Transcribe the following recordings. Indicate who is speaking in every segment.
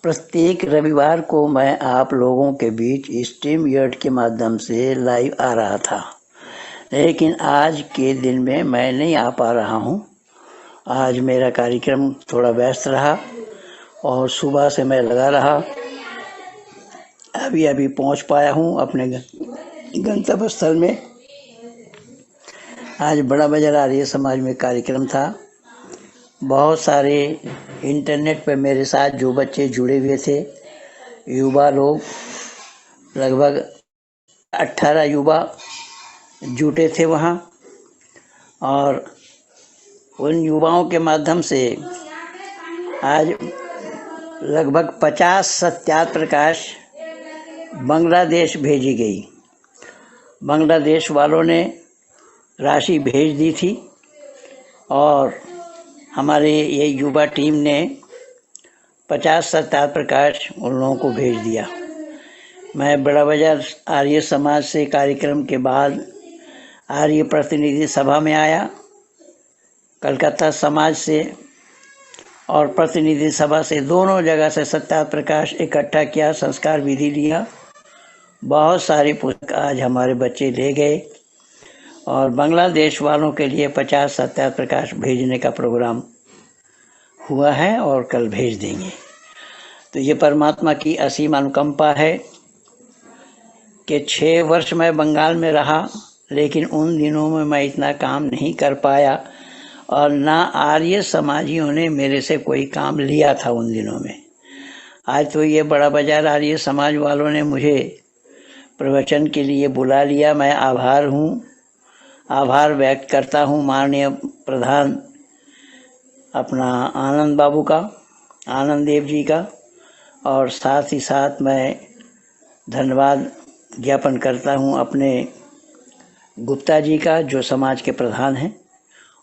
Speaker 1: प्रत्येक रविवार को मैं आप लोगों के बीच स्ट्रीमयार्ड के माध्यम से लाइव आ रहा था, लेकिन आज के दिन में मैं नहीं आ पा रहा हूँ। आज मेरा कार्यक्रम थोड़ा व्यस्त रहा और सुबह से मैं लगा रहा। अभी पहुँच पाया हूँ अपने गंतव्य स्थल में। आज बड़ा बाजार आर्य समाज में कार्यक्रम था। बहुत सारे इंटरनेट पर मेरे साथ जो बच्चे जुड़े हुए थे, युवा लोग, लगभग 18 युवा जुटे थे वहाँ, और उन युवाओं के माध्यम से आज लगभग 50 सत्याग्रह प्रकाश बांग्लादेश भेजी गई। बांग्लादेश वालों ने राशि भेज दी थी और हमारे ये युवा टीम ने 50 सत्याग्रह प्रकाश उन लोगों को भेज दिया। मैं बड़ा बाजार आर्य समाज से कार्यक्रम के बाद आर्य प्रतिनिधि सभा में आया। कलकत्ता समाज से और प्रतिनिधि सभा से दोनों जगह से सत्याग्रह प्रकाश इकट्ठा किया, संस्कार विधि लिया। बहुत सारी पुस्तक आज हमारे बच्चे ले गए और बांग्लादेश वालों के लिए 50 सत्याग्रह प्रकाश भेजने का प्रोग्राम हुआ है और कल भेज देंगे। तो ये परमात्मा की असीम अनुकंपा है कि 6 वर्ष मैं बंगाल में रहा, लेकिन उन दिनों में मैं इतना काम नहीं कर पाया और ना आर्य समाजियों ने मेरे से कोई काम लिया था उन दिनों में। आज तो ये बड़ा बाजार आर्य समाज वालों ने मुझे प्रवचन के लिए बुला लिया। मैं आभार व्यक्त करता हूँ माननीय प्रधान अपना आनंद बाबू का, आनंद देव जी का, और साथ ही साथ मैं धन्यवाद ज्ञापन करता हूँ अपने गुप्ता जी का, जो समाज के प्रधान हैं,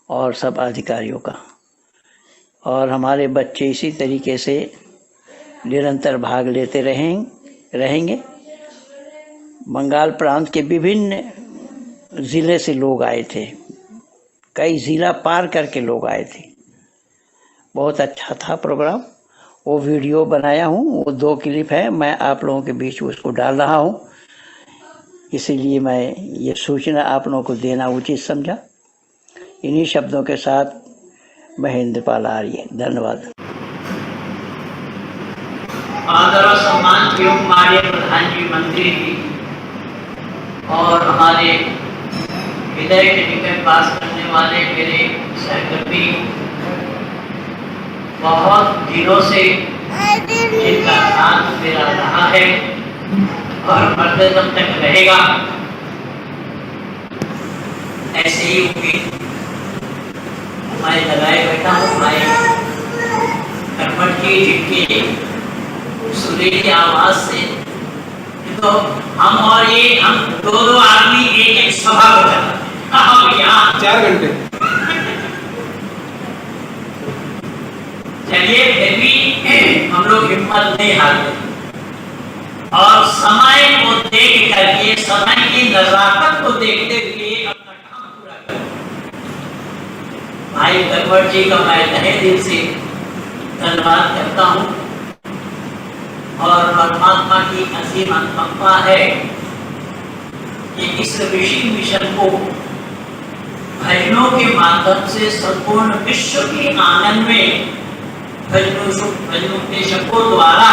Speaker 1: और सब अधिकारियों का। और हमारे बच्चे इसी तरीके से निरंतर भाग लेते रहेंगे। बंगाल प्रांत के विभिन्न ज़िले से लोग आए थे, कई ज़िला पार करके लोग आए थे। बहुत अच्छा था प्रोग्राम। वो वीडियो बनाया हूँ, वो 2 क्लिप है, मैं आप लोगों के बीच उसको डाल रहा हूँ। इसीलिए मैं ये सूचना आप लोगों को देना उचित समझा। इन्हीं शब्दों के साथ महेंद्रपाल आर्य, धन्यवाद।
Speaker 2: आदर और सम्मान के माननीय प्रधान जी, मंत्री जी और हमारे विधेयक के टिकट पास करने वाले मेरे सहकर्मी, बहुत दिनों से जिनका साथ मेरा रहा है और बढ़ते दम तक रहेगा, ऐसे ही उम्मीद मैं लगाए बैठा हूँ। भाई कर्मठ जी, जिनकी सुरीली आवाज से तो हम और ये हम दो आदमी एक सभा में जाते हैं। हम यहाँ 4 घंटे चलिए, फिर भी हम लोग हिम्मत नहीं हारते और समय को देख करके, समय की नजाकत को देखते हुए अपना काम पूरा करते। भाई कर्मठ जी का मैं तहे दिल से धन्यवाद करता हूँ और परमात्मा की असीम अनुकंपा है कि इस ऋषि मिशन को भजनों के माध्यम से संपूर्ण विश्व के आनंद में भजनोपदेशकों द्वारा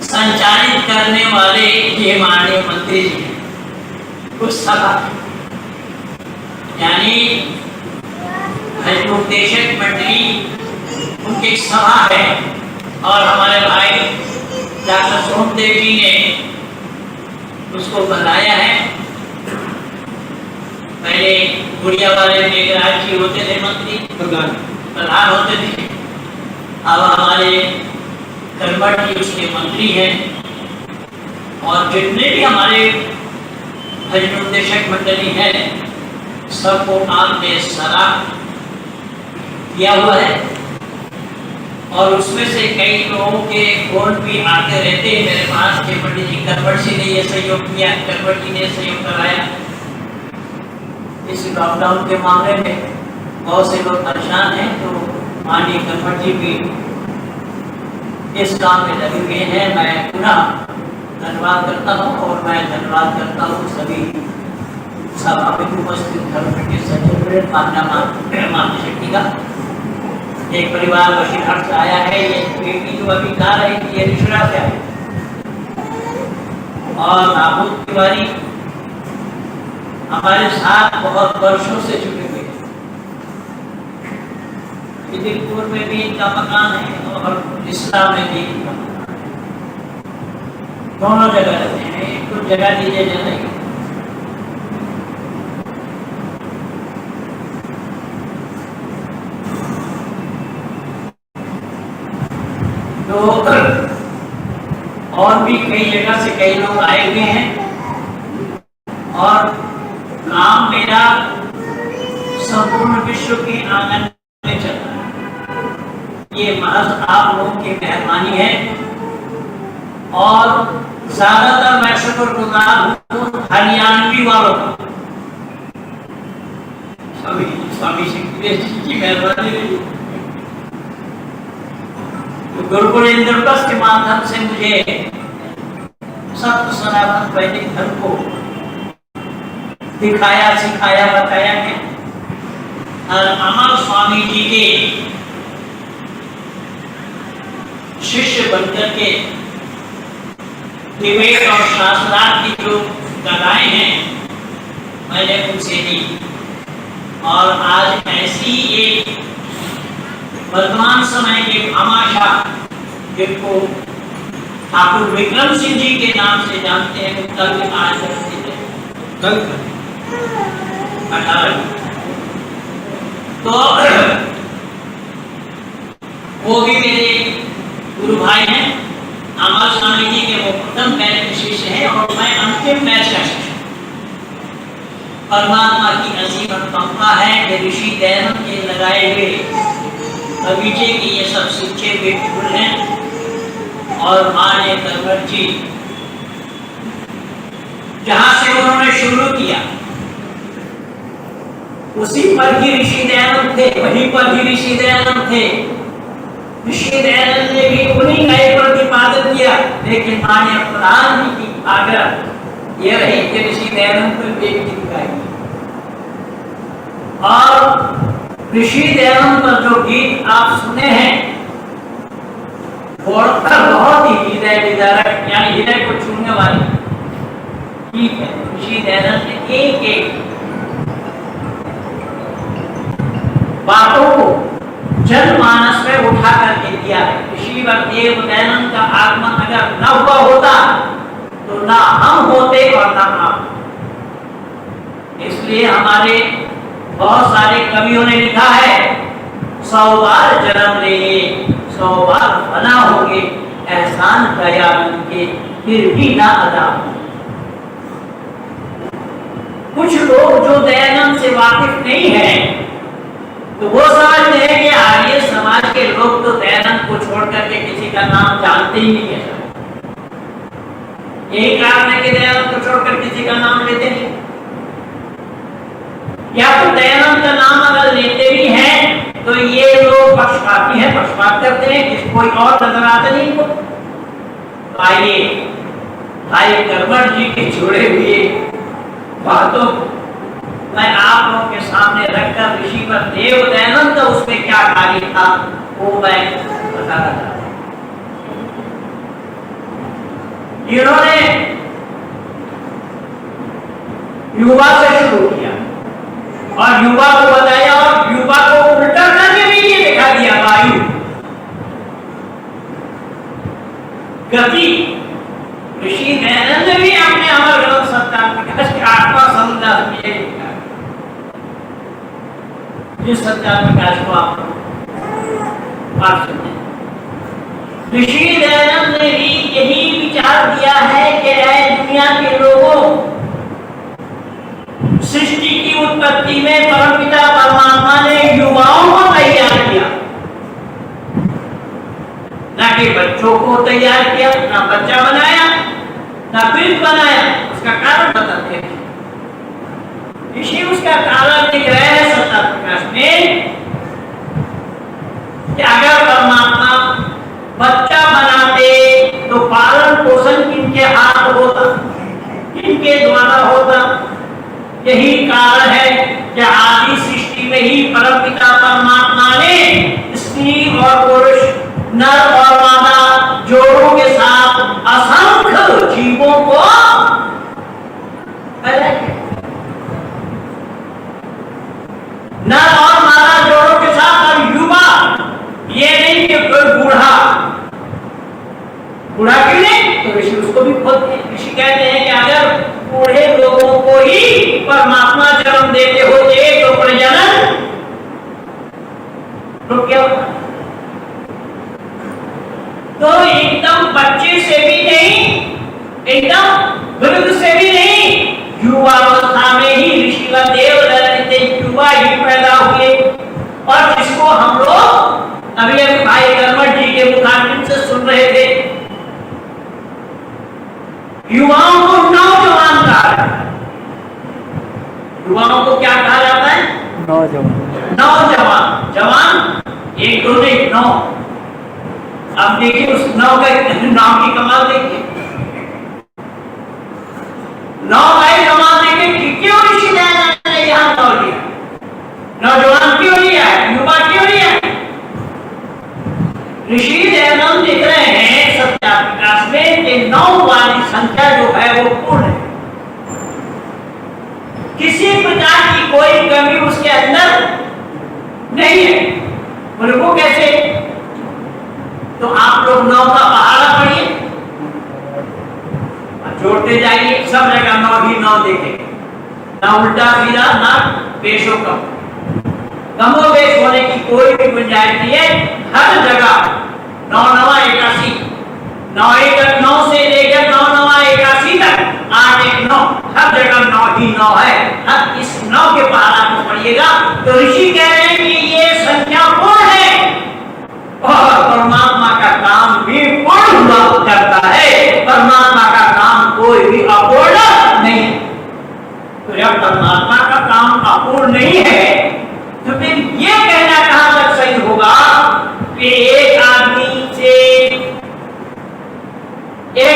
Speaker 2: संचालित करने वाले ये माननीय मंत्री जी उस सभा, यानी भजनोपदेशक मंडली उनकी सभा है और हमारे भाई डॉक्टर सोमदेव जी ने उसको बनाया है। पहले गुड़िया वाले मेघराज जी होते थे मंत्री, प्रधान होते थे। अब हमारे कर्मठ जी उसके मंत्री हैं और जितने भी हमारे भजनोपदेशक मंडली है सबको काम में सराह किया हुआ है और उसमें से कई लोगों के फोन भी आते रहते हैं मेरे पास के पंडित जी कर्मठ जी ने ये सहयोग किया, कर्मठ जी ने सहयोग कराया। इस लॉकडाउन के मामले में बहुत से लोग परेशान हैं, तो माननीय कर्मठ जी भी इस काम में लगे हुए हैं। मैं पुनः धन्यवाद करता हूँ और मैं धन्यवाद करता हूँ सभी सभा में उपस्थित धर्म के सचिव मान्य शक्ति का। एक परिवार वशीघाट से आया है, ये बेटी जो अभी गा रही थी ये रिश्वरा से आई, और नाबूद तिवारी हमारे साथ बहुत वर्षों से जुड़े हुए हैं। दिलपुर में भी इनका मकान है और इस्लाम में भी इनका मकान है, दोनों जगह रहते हैं। एक कुछ जगह दीजिए जाने की। तो और भी कई जगह से कई लोग आए हुए हैं और काम मेरा संपूर्ण विश्व के आंगन में चल रहा है। ये महज आप लोगों की मेहरबानी है और ज्यादातर मैं शुक्रगुजार हूँ हरियाणवी वालों का। स्वामी शिवदेव जी की मेहरबानी रही। गुरुकुल इंद्रप्रस्थ के माध्यम से मुझे सत्य सनातन वैदिक धर्म को दिखाया, सिखाया, बताया गया। और अमर स्वामी जी के शिष्य बनकर के डिबेट और शास्त्रार्थ की जो कलाएं हैं मैंने उनसे ली, और आज ऐसी एक वर्तमान समय के भामाशाह जिनको ठाकुर विक्रम सिंह जी के नाम से जानते हैं, उनका भी आज कल तो वो भी मेरे गुरु भाई हैं। अमर स्वामी जी के वो प्रथम बैच के शिष्य हैं और मैं अंतिम बैच का शिष्य। परमात्मा की असीम अनुकंपा है कि ऋषि दयानंद के लगाए हुए बगीचे की ये सब शिक्षे हुए फूल हैं। और माने करवर जी जहां से उन्होंने शुरू किया उसी पर ही ऋषि दयानंद थे, वहीं पर ही ऋषि दयानंद थे। ऋषि दयानंद ने भी उन्हीं का एक प्रतिपादन किया, लेकिन माननीय प्रधान जी की आग्रह यह रही कि ऋषि दयानंद को एक गीत गाएंगे। और ऋषि दयानंद पर जो गीत आप सुने हैं वो बहुत ही हृदय विदारक, यानी हृदय को छूने वाली गीत है। ऋषि दयानंद ने एक एक बातों को जनमानस में उठा करके दिया है। ऋषि देव दयानंद का आगमन अगर न हुआ होता तो ना हम होते और ना आप। इसलिए हमारे बहुत सारे कवियों ने लिखा है, 100 बार जन्म लेंगे 100 बार फना होंगे, एहसान दया के फिर भी ना अदा। कुछ लोग जो दयानंद से वाकिफ नहीं है तो वो समझते हैं कि आर्य समाज के लोग तो दयानंद को छोड़ करके किसी का नाम जानते ही नहीं है। यही कारण है कि दयानंद को छोड़कर किसी का नाम लेते नहीं, या तो दयानंद का नाम अगर लेते भी हैं तो ये लोग पक्षपाती हैं, पक्षपात करते हैं, किसी कोई और नजर आता नहीं इनको। तो आइए भाई करवर जी के जुड़े हुए बातों मैं आप लोगों के सामने रखकर ऋषि पर देव दयानंद का उसमें क्या कार्य था वो मैं बताना चाहता हूं। इन्होंने युवा से शुरू किया और युवा को बताया और युवा को उल्टा करके भी ये दिखा दिया वायु गति। ऋषि दयानंद ने भी अपने अमर ग्रंथ सत्यार्थ प्रकाश के 8वां संग्रह में लिखा, जिस सत्यार्थ प्रकाश को आप पाठ सुनते हैं। ऋषि दयानंद ने भी यही विचार दिया है कि ऐ दुनिया के लोगों, सृष्टि की उत्पत्ति में परमपिता परमात्मा ने युवाओं को तैयार किया, ना कि बच्चों को तैयार किया, ना बच्चा बनाया ना पीठ बनाया। उसका कारण बताते हैं ऋषि, उसका कारण लिख रहे हैं सत्यार्थ प्रकाश में कि अगर परमात्मा बच्चा बना के द्वारा होता। यही कारण है कि आदि सृष्टि में ही परमपिता परमात्मा ने स्त्री और पुरुष, नर और मादा जोड़ों के साथ असंख्य जीवों को पैदा किया। नर और मादा जोड़ों के साथ, और युवा, ये नहीं कि कोई बूढ़ा क्यों नहीं, तो ऋषि उसको भी खोलते हैं। ऋषि कहते हैं कि अगर बूढ़े लोगों को ही परमात्मा जन्म देते होते तो प्रजनन रुक गया होता। तो एकदम बच्चे से भी नहीं, एकदम वृद्ध से भी नहीं, युवावस्था में ही ऋषिगण देवदत्त युवा ही पैदा हुए। और जिसको हम लोग अभी भाई गरमट जी के मुखारबिन से सुन रहे थे, युवाओं को नौजवान कहा। युवाओं को क्या कहा जाता है? नौजवान। जवान एक दो नहीं, नौ। अब देखिए उस नौ का नाम की कमाल देखिए, नौ का कमाल देखिए। क्यों ऋषि ने यहां नौ लिया? नौजवान क्यों लिया? युवा क्यों लिया? ऋषि दयानंद लिख रहे हैं सत्याप्रकाश में कि 9 वाली संख्या जो है वो पूर्ण है। किसी प्रकार की कोई कमी उसके अंदर नहीं है। बोले वो कैसे? तो आप लोग 9 का पहाड़ा पढ़िए, जोड़ते जाइए, सब जगह 9 ही 9 देखेंगे। ना उल्टा सीधा, ना पेशो कम। कमोबेश होने की कोई भी गुंजाइश नहीं है। हर जगह 9 9 81, 9 1 9 से लेकर 9 9 81 तक 8 1 9, हर जगह 9 ही 9 है। अब इस 9 के पहाड़ा को पढ़िएगा तो ऋषि कह रहे हैं कि ये संख्या पूर्ण है और परमात्मा का काम भी पूर्ण हुआ करता है। परमात्मा का काम कोई भी अपूर्ण नहीं। तो जब परमात्मा का काम अपूर्ण नहीं है तो फिर ये कहना कहां तक सही होगा कि एक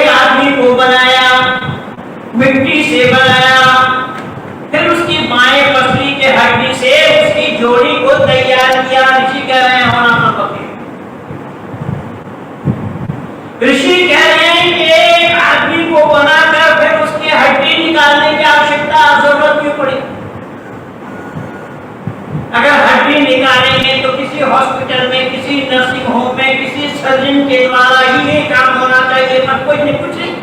Speaker 2: आदमी को बनाया, मिट्टी से बनाया, फिर उसकी बाएं पसली के हड्डी से उसकी जोड़ी को तैयार किया। ऋषि कह रहे हैं होना संभव है। ऋषि कह रहे हैं कि एक आदमी को बनाकर फिर उसकी हड्डी निकालने की आवश्यकता, जरूरत क्यों पड़ी? अगर हड्डी निकालेंगे तो किसी हॉस्पिटल में, किसी नर्सिंग होम में, किसी सर्जन के द्वारा ही ये काम होना चाहिए, पर कोई नहीं, कुछ नहीं।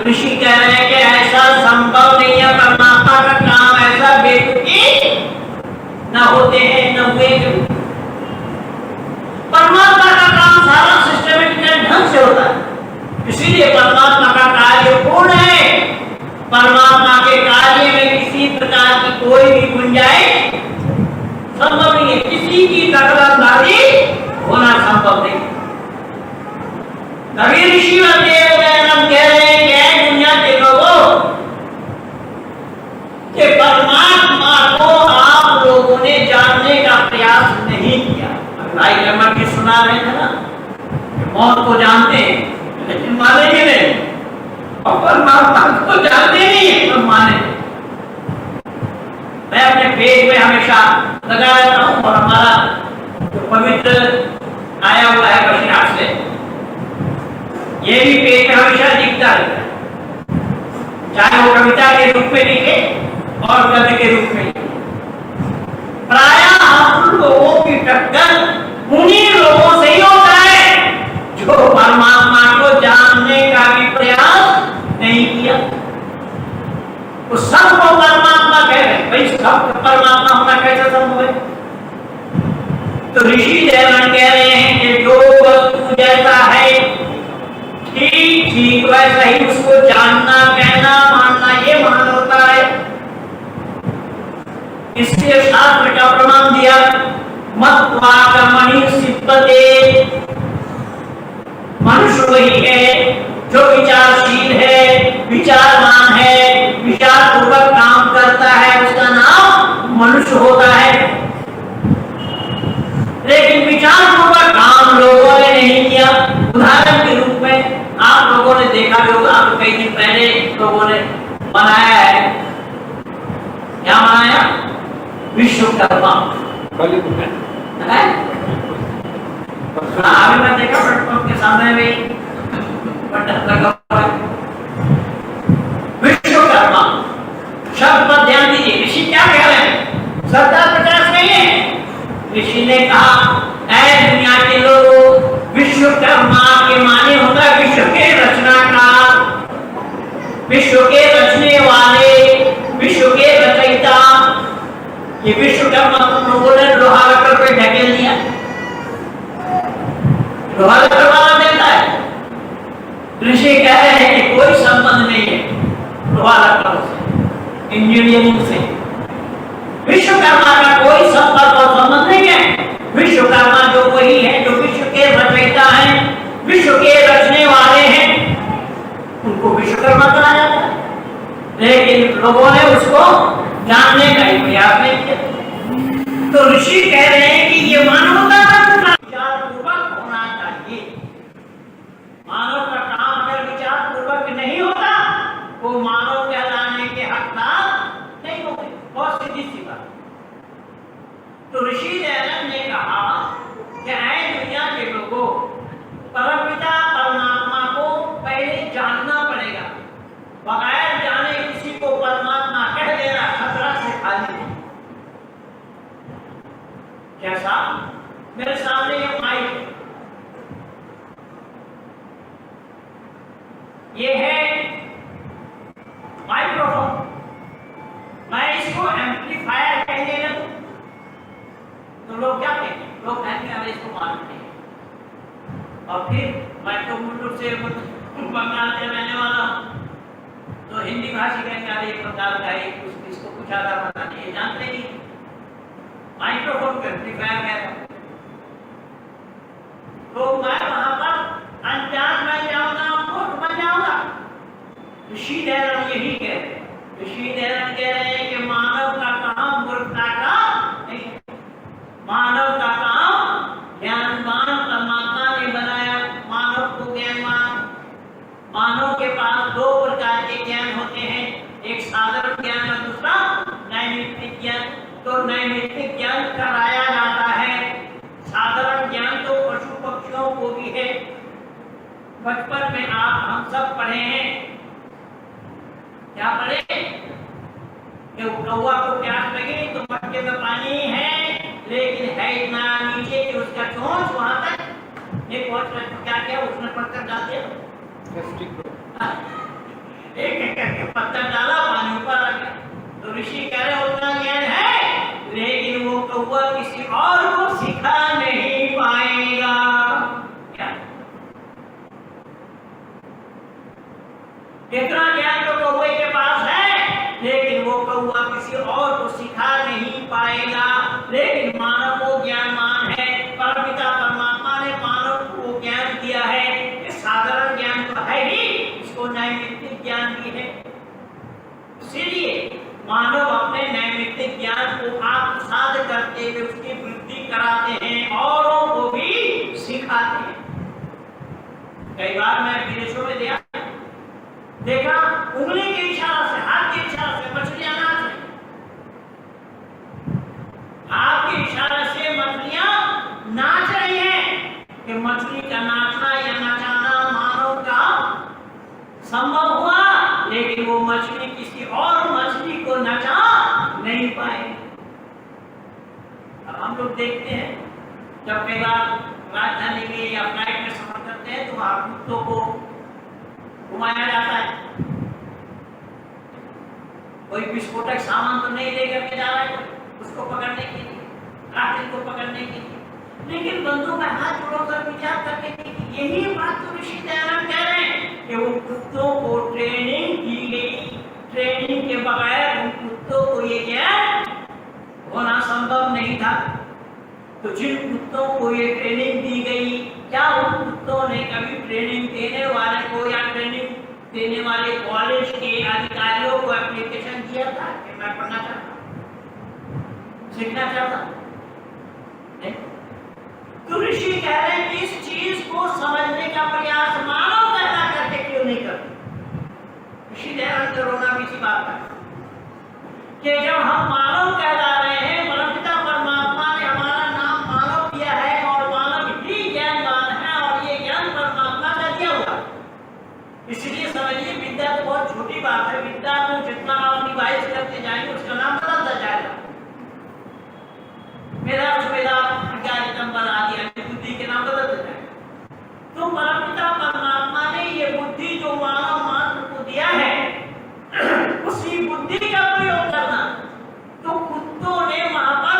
Speaker 2: ऋषि कह रहे हैं कि ऐसा संभव नहीं है। परमात्मा का काम ऐसा बेतुकी न होते हैं, न हुए। परमात्मा का काम सारा सिस्टमेटिक ढंग से होता है, इसीलिए परमात्मा का कार्य पूर्ण है। परमात्मा के कार्य में किसी प्रकार की कोई भी गुंजाइश संभव नहीं है। किसी की दखलंदाजी होना संभव नहीं। कभी ऋषि कह रहे हैं कि दुनिया के लोगों कि परमात्मा को आप लोगों ने जानने का प्रयास नहीं किया। भाई गरमट जी सुना रहे थे ना, मौत को जानते हैं लेकिन मानेंगे नहीं, और परमात्मा को जानते नहीं है पर माने। मैं अपने पेज में हमेशा लगा रहता हूँ और हमारा जो पवित्र आया हुआ है बशीरात से, ये भी पेज में हमेशा दिखता रहता है, चाहे वो कविता के रूप में लिखे और गद्य के रूप में लिखे। प्रायः हम लोगों की टक्कर उन्हीं लोगों से ही होता है जो परमात्मा को जानने का भी प्रयास नहीं किया। तो सबको परमात्मा कह रहे हैं, भाई सब परमात्मा होना कैसे संभव है? तो ऋषि देवन कह रहे हैं कि जो वस्तु जैसा है ठीक ठीक वैसा ही उसको जानना, कहना, मानना, ये मान होता है। इसलिए शास्त्र का प्रमाण दिया, मत्वा कर्मणि सिद्धते। मनुष्य वही है जो विचारशील है, विचारवान है, विचार पूर्वक काम करता है, उसका नाम मनुष्य होता है। लेकिन विचार पूर्वक काम लोगों ने नहीं किया। उदाहरण के रूप में आप लोगों ने देखा भी होगा, कई दिन पहले लोगों ने बनाया है, क्या बनाया? विश्वकर्मा है। अभी मैं देखा पेट्रोल के सामने भी बटन लगा हुआ है विश्वकर्मा शब्द पर ध्यान दीजिए। ऋषि क्या कह रहे हैं? सरदार पचास नहीं है। ऋषि ने कहा, ऐ दुनिया के लोगों, विश्वकर्मा के माने होता है विश्व के रचनाकार, विश्व के रचने वाले, विश्व के रचयिता। ये विश्वकर्मा तुम लोगों ने लोहा लकड़ पे ढकेल दिया। लोहा लकड़ वाला देता है। ऋषि कह रहे हैं कि कोई संबंध नहीं है लोहा लकड़ से, इंजीनियरिंग से। विश्वकर्मा का कोई संपर्क और संबंध नहीं है। विश्वकर्मा जो वही है जो विश्व के रचयिता हैं, विश्व के रचने वाले हैं, उनको विश्वकर्मा कहा जाता है। लेकिन लोगों ने उसको जानने का ही प्रयास नहीं किया। तो ऋषि कह रहे हैं कि ये मानवता का विचारपूर्वक होना चाहिए। मानव का काम अगर विचारपूर्वक नहीं होता वो मानव कहलाने के हकदार नहीं होंगे। बहुत सीधी सी बात। तो ऋषि दयानंद ने कहा कि ऐ दुनिया के लोगों, परमपिता परमात्मा को पहले जानना पड़ेगा। बगैर जाने किसी को परमात्मा कह देना खतरा से खाली नहीं। कैसा? मेरे सामने ये माइक, ये है माइक्रोफोन। मैं इसको एम्पलीफायर कहने लगूं तो लोग क्या कहेंगे? लोग कहेंगे अरे इसको मालूम नहीं। और फिर मैं तो मूल रूप से बंगाल से रहने वाला हूँ, तो हिंदी भाषी कहेंगे अरे बंगाल का है, इसको कुछ आता पता नहीं, ये जानते नहीं। माइक्रोफोन को एम्पलीफायर कहता हूँ। तो मैं वहां पर अनजान बन जाऊंगा, मूर्ख बन जाऊंगा। ऋषि दयानंद यही कह रहे हैं। ऋषि दयानंद कह रहे हैं कि मानव का काम मूर्खता का नहीं, मानव का काम ज्ञानवान परमात्मा ने बनाया। मानव को ज्ञानवान, मानव के पास दो प्रकार के ज्ञान होते हैं, एक साधारण ज्ञान और दूसरा नैमित्तिक ज्ञान। तो नैमित्तिक ज्ञान कराया जाता है, साधारण ज्ञान तो पशु पक्षियों को भी है। बचपन में आप हम सब पढ़े हैं, क्या पढ़े? कि कौवा को प्यास लगी तो मटके में पानी है, लेकिन है इतना नीचे कि उसका चोंच वहां तक एक क्या किया उसने पत्थर डाल दिया, एक करके पत्थर डाला, पानी ऊपर आ गया। तो ऋषि कह रहे उतना ज्ञान है, लेकिन वो कौवा किसी और को सिखा नहीं पाएगा। क्या इतना ज्ञान तो कौवे के पास है, लेकिन वो कौवा किसी और को सिखा नहीं पाएगा। लेकिन मानव वो ज्ञानवान है। परमपिता परमात्मा ने मानव को ज्ञान दिया है। ये साधारण ज्ञान तो है ही, इसको नैमित्तिक ज्ञान भी है। इसीलिए मानव अपने नैमित्तिक ज्ञान को आत्मसात करते हुए उसकी वृद्धि कराते हैं, औरों को भी सिखाते हैं। कई बार मैं विदेशों में देखा उंगली के इशारा से, हाथ के इशारा से मछलियां नाच रही, हाथ के इशारे से मछलियां नाच रही हैं। कि मछली का नाचना या नचाना मानव का संभव हुआ, लेकिन वो मछली किसी और मछली को नचा नहीं पाए। अब हम लोग देखते हैं जब कई बार राजधानी में या फ्लाइट में सफर करते हैं तो वहां कुत्तों को घुमाया जाता है। कोई विस्फोटक सामान तो नहीं लेकर के जा रहा है उसको पकड़ने के लिए, कातिल को पकड़ने के लिए, लेकिन बंदूक में हाथ जोड़कर विचार करने के लिए। यही बात तो ऋषि दयानंद कह रहे हैं कि वो कुत्तों को ट्रेनिंग दी गई, ट्रेनिंग के बगैर उन कुत्तों को ये ज्ञान होना संभव नहीं था। तो जिन कुत्तों को ये ट्रेनिंग दी गई, क्या उन कुत्तों ने कभी ट्रेनिंग देने वाले को या ट्रेनिंग देने वाले कॉलेज के अधिकारियों को एप्लीकेशन दिया था कि मैं पढ़ना चाहता हूं, सीखना चाहता हूं? तो ऋषि कह रहे हैं कि इस चीज को समझने का प्रयास मानव करना करके क्यों नहीं करते? ऋषि विद्या तो बहुत छोटी बात है। विद्या को जितना आप रिवाइज करते जाएंगे उसका नाम बदलता जाएगा। मेरा प्रज्ञानितम आदि बुद्धि के नाम बदलते जाएंगे। तो परमपिता परमात्मा ने ये बुद्धि जो मानव मात्र को दिया है, उसी बुद्धि का प्रयोग करना। तो कुत्तों ने वहां पर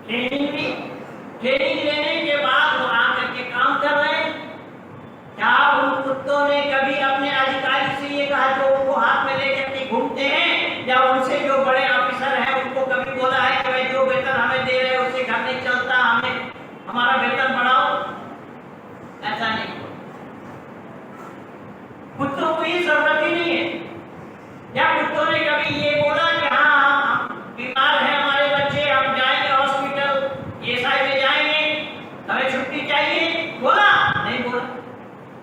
Speaker 2: ट्रेनिंग ली। ट्रेनिंग लेने के बाद वो आकर के काम कर रहे हैं। क्या उन कुत्तों ने कभी अपने अधिकारी से ये कहा जो उनको हाथ में लेकर के घूमते हैं, या उनसे जो बड़े ऑफिसर हैं उनको कभी बोला है कि भाई जो वेतन हमें दे रहे हैं उससे घर नहीं चलता, हमें हमारा वेतन बढ़ाओ? ऐसा नहीं। कुत्तों को ये जरूरत ही नहीं है। या कुत्तों ने कभी ये बोला कि हाँ हम बीमार हैं, हमारे बच्चे, हम जाएंगे हॉस्पिटल एएसआई में जाएंगे, हमें छुट्टी चाहिए? बोला? नहीं बोला।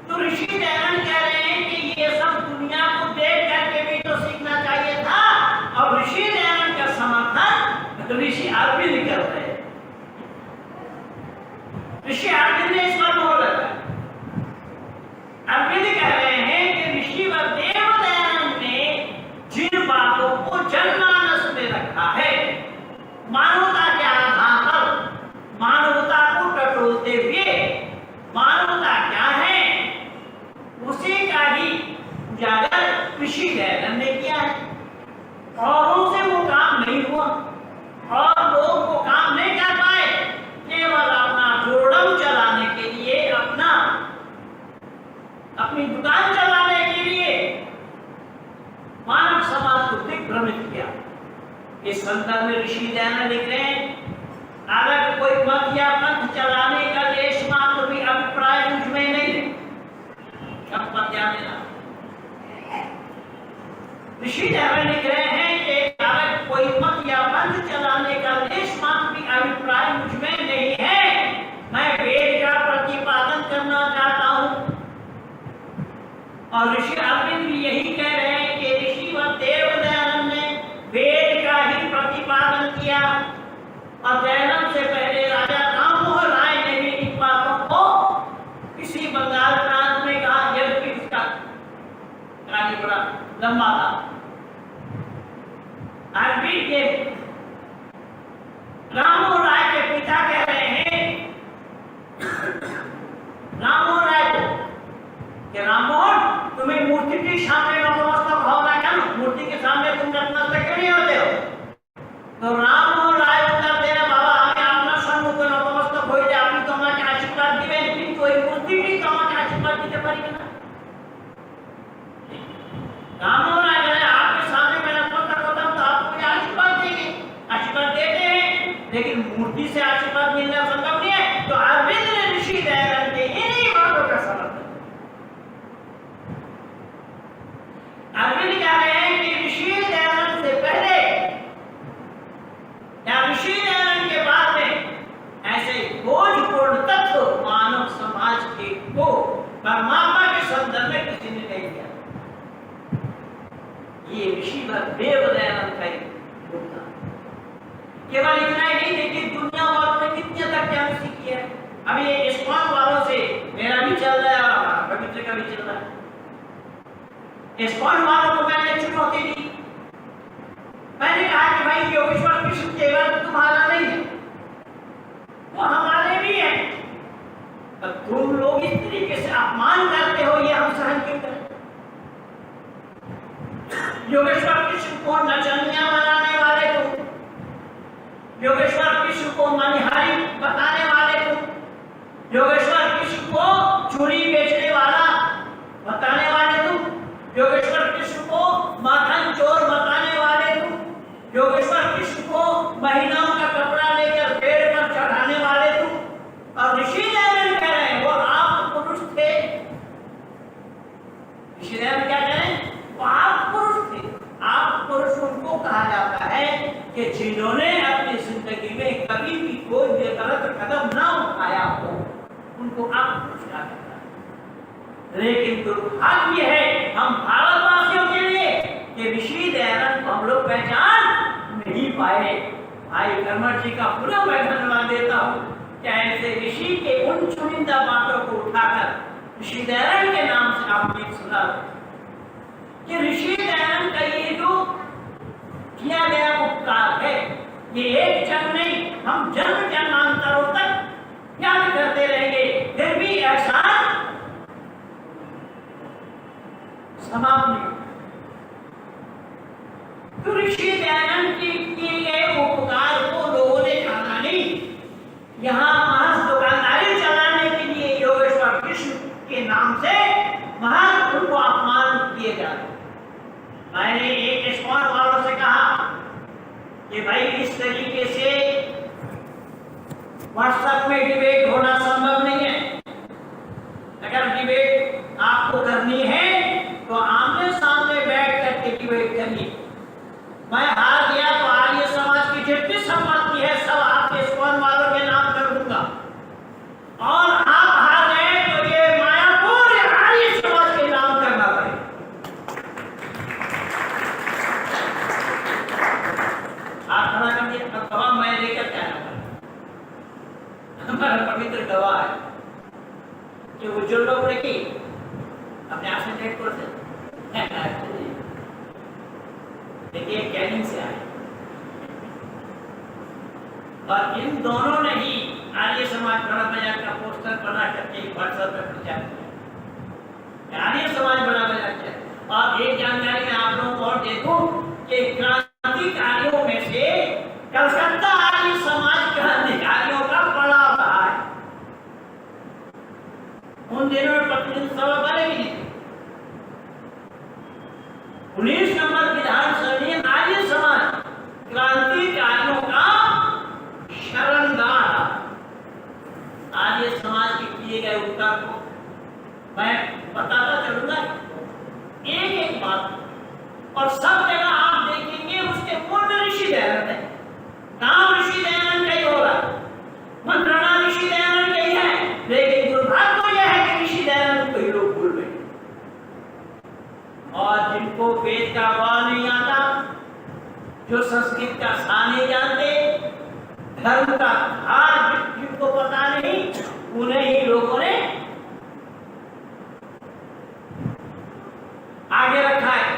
Speaker 2: तो ऋषि दयानंद कह रहे हैं कि ये सब दुनिया को देख करके भी तो सीखना चाहिए था। और ऋषि दयानंद का समर्थन तो ऋषि अरविंद कर रहे हैं। ऋषि अरविंद ने इस पर बोल रखा है। अरविंद कह रहे हैं कि ऋषि व देव दयानंद ने जिन बातों को जनमानस में रखा है, मानवता के आधार पर, मानवता को टटोलते हुए, मानवता क्या है उसी का ही उजागर ऋषि दयानंद ने किया है। औरों से वो काम नहीं हुआ और लोग वो काम नहीं कर पाए। केवल अपना जोड़म चलाने के लिए, अपनी दुकान चलाने के लिए मानव समाज को दिग्भ्रमित किया। इस संदर्भ में ऋषि दयानंद लिख रहे हैं, अगर कोई मत या पंथ चलाने का लेश मात्र भी अभिप्राय मुझ में नहीं है। अब मत ध्यान देना, ऋषि दयानंद लिख रहे हैं कि अगर कोई मत या पंथ चलाने का लेश मात्र भी अभिप्राय मुझ में नहीं है, मैं वेद का प्रतिपादन करना चाहता हूं। और ऋषि अरविंद भी यही कह रहे हैं कि ऋषि व देव दयानंद ने वेद का ही प्रतिपादन किया। और दयानंद से पहले राजा राममोहन राय ने भी इन बातों को किसी बंगाल प्रांत में कहा, यद्यपि उसका कहानी बड़ा लंबा था। अरविंद के राममोहन राय के पिता कह रहे हैं राममोहन राय को कि राममोहन, तुम्हें मूर्ति के सामने नतमस्तक होना क्या? मूर्ति के सामने तुम नतमस्तक क्यों नहीं होते हो? तो राममोहन राय उत्तर दे रहे, बाबा हमें अपना सम्मुख नतमस्तक हो जाए, अपनी तो हमारे आशीर्वाद दिवे, लेकिन कोई मूर्ति भी तो हमारे आशीर्वाद दीते पारी ना। राममोहन राय कह रहे, आपके सामने मैं नतमस्तक होता हूं तो आप मुझे आशीर्वाद देंगे, आशीर्वाद देते हैं, लेकिन मूर्ति से आशीर्वाद मिलना संभव नहीं है। तो अरविंद ने ऋषि दयानंद के इन्हीं बातों का समर्थन। अरविंद कह रहे हैं कि ऋषि दयानंद से पहले या ऋषि दयानंद के बाद में ऐसे खोजपूर्ण तत्व मानव समाज के को परमात्मा के संदर्भ में किसी ने नहीं किया। ये ऋषि देव दयानंद का योगदान। केवल इतना ही नहीं, लेकिन दुनिया वालों ने कितने तक क्या सीखी है। अभी ये इस्कॉन वालों से मेरा भी चल रहा है और हमारा पवित्र का भी चल रहा है। इस्कॉन वालों को मैंने चुनौती दी। मैंने कहा कि भाई योगेश्वर कृष्ण केवल तुम्हारा नहीं है, वो हमारे भी है। तो तुम लोग इस तरीके से अपमान करते हो, ये हम सहन क्यों करें? योगेश्वर कृष्ण को नचनिया बनाने वाले तुम, योगेश्वर कृष्ण को मनिहारी बताने वाले तुम, योगेश्वर कृष्ण को चोरी बेचने वाला बताने वाले तुम, योगेश्वर कृष्ण को माखन चोर बताने वाले तुम, योगेश्वर कृष्ण को महिलाओं का कपड़ा लेकर पेड़ पर चढ़ाने वाले तुम। और ऋषि दयानंद कह रहे हैं वो आप पुरुष थे। ऋषि दयानंद क्या कह रहे हैं? वो आप पुरुष थे। आप पुरुष उनको कहा जाता है कि जिन्होंने अपनी जिंदगी में कभी भी कोई भी गलत कदम ना उठाया हो, उनको आप पुरुष कहा जाता है। लेकिन दुर्भाग्य है हम भारतवासियों के लिए कि ऋषि दयानंद को हम लोग पहचान नहीं पाए। भाई कर्मठ जी का पूरा मैं धन्यवाद देता हूँ कि ऐसे ऋषि के उन चुनिंदा बातों को उठाकर ऋषि दयानंद के नाम से आपने सुना कि ऋषि दयानंद का ये जो किया गया उपकार है, ये एक जन्म नहीं, हम जन्म जन्मांतरों तक याद करते रहेंगे, फिर भी एहसान समाप्त नहीं। तो ऋषि दयानंद के किए गए उपकार को लोगों ने जाना नहीं, यहाँ महज दुकानदारी चलाने के लिए योगेश्वर कृष्ण के नाम से महज उनको अपमान किए जा रहे। मैंने एक इस्कॉन वालों से कहा कि भाई इस तरीके से व्हाट्सएप में डिबेट होना संभव नहीं है। अगर डिबेट आपको करनी है तो आमने सामने बैठ करके डिबेट करिए। मैं हार गया तो आर्य समाज की जितनी सम्पत्ति है सब आपके इस्कॉन वालों के नाम कर दूंगा, और आप हार गए तो ये मायापुर आर्य समाज के नाम करना पड़ेगा। आप खड़ा कर दिया, अब गवाह मैं लेकर क्या आऊंगा? हमारा पवित्र गवाह है कि वो जो लोग रखी अपने आप से डेट करते देखिए कैनिंग से आए, और इन दोनों ने ही आर्य समाज बड़ा बाजार का पोस्टर बना करके व्हाट्सएप पर प्रचार किया, आर्य समाज बड़ा बाजार किया। और एक जानकारी मैं आप लोगों को और दे दूं कि क्रांतिकारियों में से कलकत्ता आर्य समाज क्रांतिकारियों का बड़ा रहा है। उन दिनों में प्रतिनिधि सभा बनेगी नहीं, 19 नंबर विधानसभा में आर्य समाज क्रांतिकारियों का शरणगार। आर्य समाज के किए गए उपकार को मैं बताता चलूंगा एक एक बात, और सब जगह आप देखेंगे उसके मूल में ऋषि दयानंद है। काम ऋषि दयानंद का ही हो रहा है, मंत्रणा ऋषि दयानंद का ही है, लेकिन दुर्भाग्य तो यह है कि ऋषि दयानंद को ही लोग भूल गए। और जिनको वेद का वा नहीं आता, जो संस्कृत का सा नहीं जानते, धर्म का धार जिनको पता नहीं, उन्हें ही लोगों ने आगे रखा है।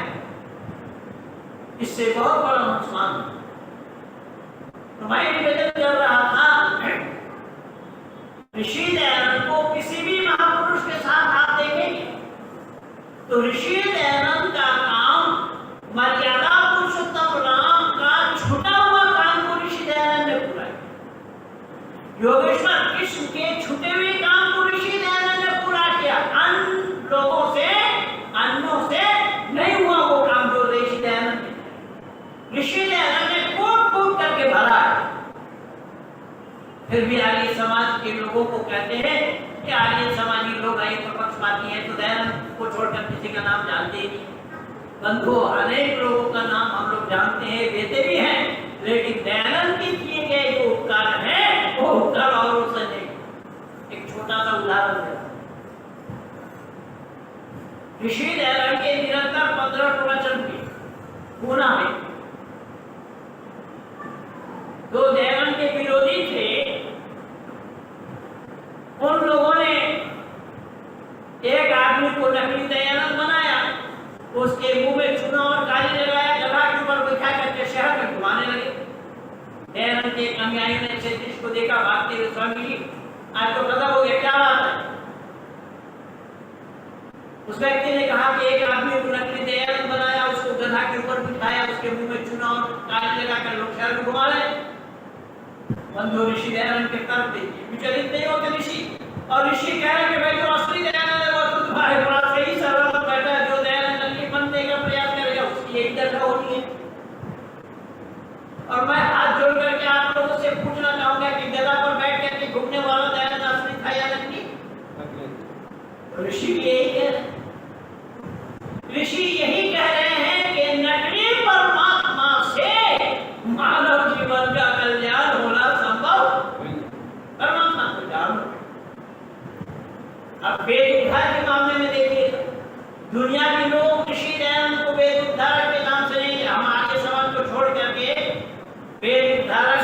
Speaker 2: इससे बहुत बड़ा नुकसान। तो मैं निवेदन कर रहा था, ऋषि दयानंद को किसी भी महापुरुष के साथ आप देखेंगे तो ऋषि दयानंद का काम मर्यादा पुरुषोत्तम राम का छूटा हुआ काम को ऋषि दयानंद ने पूरा किया। योगेश्वर कृष्ण के छूटे हुए काम को ऋषि दयानंद ने पूरा किया। अन्य लोगों से, अन्यों से नहीं हुआ वो काम जो ऋषि दयानंद ने, ऋषि दयानंद ने कूट कूट करके भरा है। फिर भी आर्य समाज के लोगों को कहते हैं कि आर्य समाजी लोग आए तो पक्षपाती हैं, तो दयानंद को छोड़कर किसी का नाम जानते ही नहीं। बंधु अनेक लोगों का नाम हम लोग जानते हैं, देते भी हैं, लेकिन दयानंद के किए गए जो उपकार हैं वो उपकार औरों से नहीं। एक छोटा सा उदाहरण है, ऋषि दयानंद के निरंतर 15 प्रवचन के पूना में जो दयानंद के विरोधी थे, उन लोगों ने एक आदमी को नकली दयानंद बनाया, उसके मुंह में चूना और काली लगाया, गधा के ऊपर बिठा करके शहर में घुमाने लगे। दयानंद के अनुयायियों ने क्षत्रिय को देखा, भागते हुए स्वामी जी आज तो गधा हो गया, क्या बात है? उस व्यक्ति ने कहा कि एक आदमी को नकली दयानंद बनाया, उसको गधा के ऊपर बिठाया, उसके मुंह में चूना और काली लगाकर लोग शहर में घुमा रहे। बंधु ऋषि दयानंद के तर्क देखिए, विचलित नहीं होते ऋषि, और ऋषि कह रहे कि भाई जो असली दयानंद है वो तो तुम्हारे पास ही सरल बैठा है, जो दयानंद नकली बनने का प्रयास करेगा उसकी यही दशा होनी है। और मैं हाथ जोड़ करके आप लोगों से पूछना चाहूंगा कि गधा पर बैठ करके घूमने वाला दयानंद असली था या नकली? ऋषि यही कह रहे हैं, ऋषि यही कह रहे हैं कि नकली परमात्मा से मानव जीवन का कल्याण होना संभव, परमात्मा को जानो। अब वेद उद्धार के मामले में देखिए, दुनिया के लोग ऋषि दयानंद को वेद उद्धारक के नाम से नहीं, हम आर्य समाज को छोड़ करके वेद उद्धारक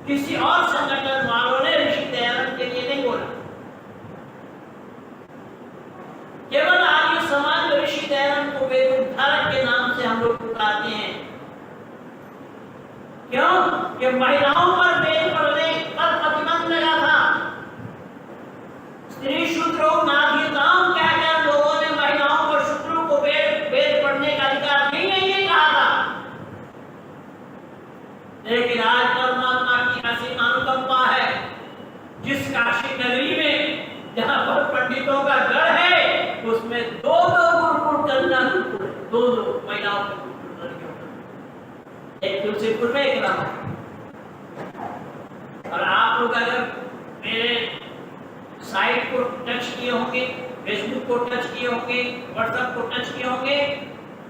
Speaker 2: किसी और संगठन वालों ने ऋषि दयानंद के लिए नहीं बोला। केवल आर्य समाज ऋषि दयानंद को वेद बताते हैं। क्यों? कि महिलाओं पर वेद पढ़ने पर प्रतिबंध लगा था। स्त्री शूद्रो नाधिताम कहकर लोगों ने महिलाओं और शूद्रों को वेद पढ़ने का अधिकार नहीं है ये कहा था। लेकिन आज परमात्मा की असीम अनुकंपा है, जिस काशी नगरी में जहां पर पंडितों का गढ़ है उसमें दो गुरुकुल कन्या गुरुकुल, दो महिलाओं के गुरुकुल, एक तुलसीपुर में एक रामा। और आप लोग अगर मेरे साइट को टच किए होंगे, फेसबुक को टच किए होंगे, व्हाट्सएप को टच किए होंगे,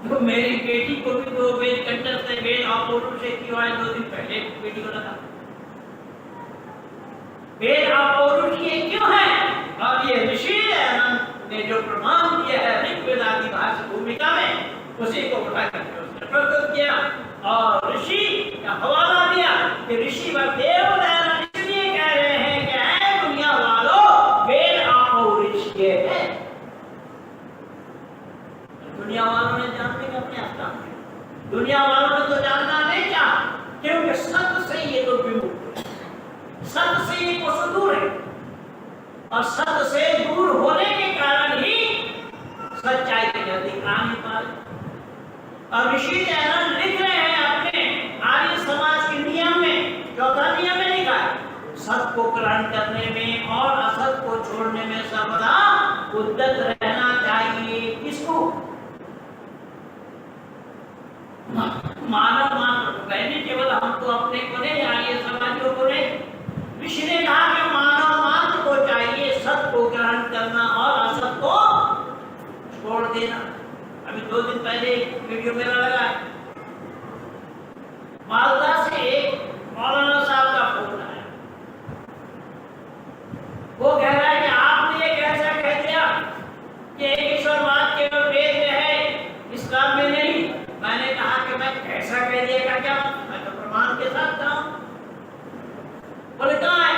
Speaker 2: तो मेरी बेटी को भी 2 वेद कंठस्थ से वेद अपौरुष से किया है। 2 दिन पहले बेटी को लगा वेद अपौरुष ये क्यों है? और ये ऋषि ने जो प्रमाण दिया है ऋग्वेद आदि भाषा भूमिका में, उसी को उठा करके उसने प्रस्तुत किया और ऋषि का हवाला दिया कि ऋषि व देवदयानंद इसलिए कह रहे हैं कि ऐ दुनिया वालों वेद अपौरुष ये है। दुनिया वालों ने जानने का प्रयास किया, दुनिया वालों ने तो जानना नहीं चाहा, क्योंकि सत्य से ये तो विमुख है, सत्य से ये कोस दूर है और सत्य से दूर होने के कारण ही सच्चाई के नजदीक आ नहीं पा रहे। और ऋषि दयानंद लिख रहे हैं अपने आर्य समाज के नियम में, 14 नियम में लिखा है, सत्य को ग्रहण करने में और असत को छोड़ने में सर्वदा उद्यत रहना चाहिए। किसको? मानव मात्र कहने केवल हम तो अपने को नहीं, आर्य समाजियों को नहीं। ऋषि ने कहा कि मानव मात्र को चाहिए सत्य को ग्रहण करना और असत को छोड़ देना। अभी 2 दिन पहले वीडियो मेरा लगा है, मालदा से मौलाना साहब का फोन आया। वो कह रहा है कि आपने ये कैसा कह दिया कि ईश्वरवाद केवल वेद में है, इस्लाम में नहीं। मैंने कहा कि मैं कैसा कह दिया का क्या, मैं तो प्रमाण के साथ कहा। बोले कहाँ है?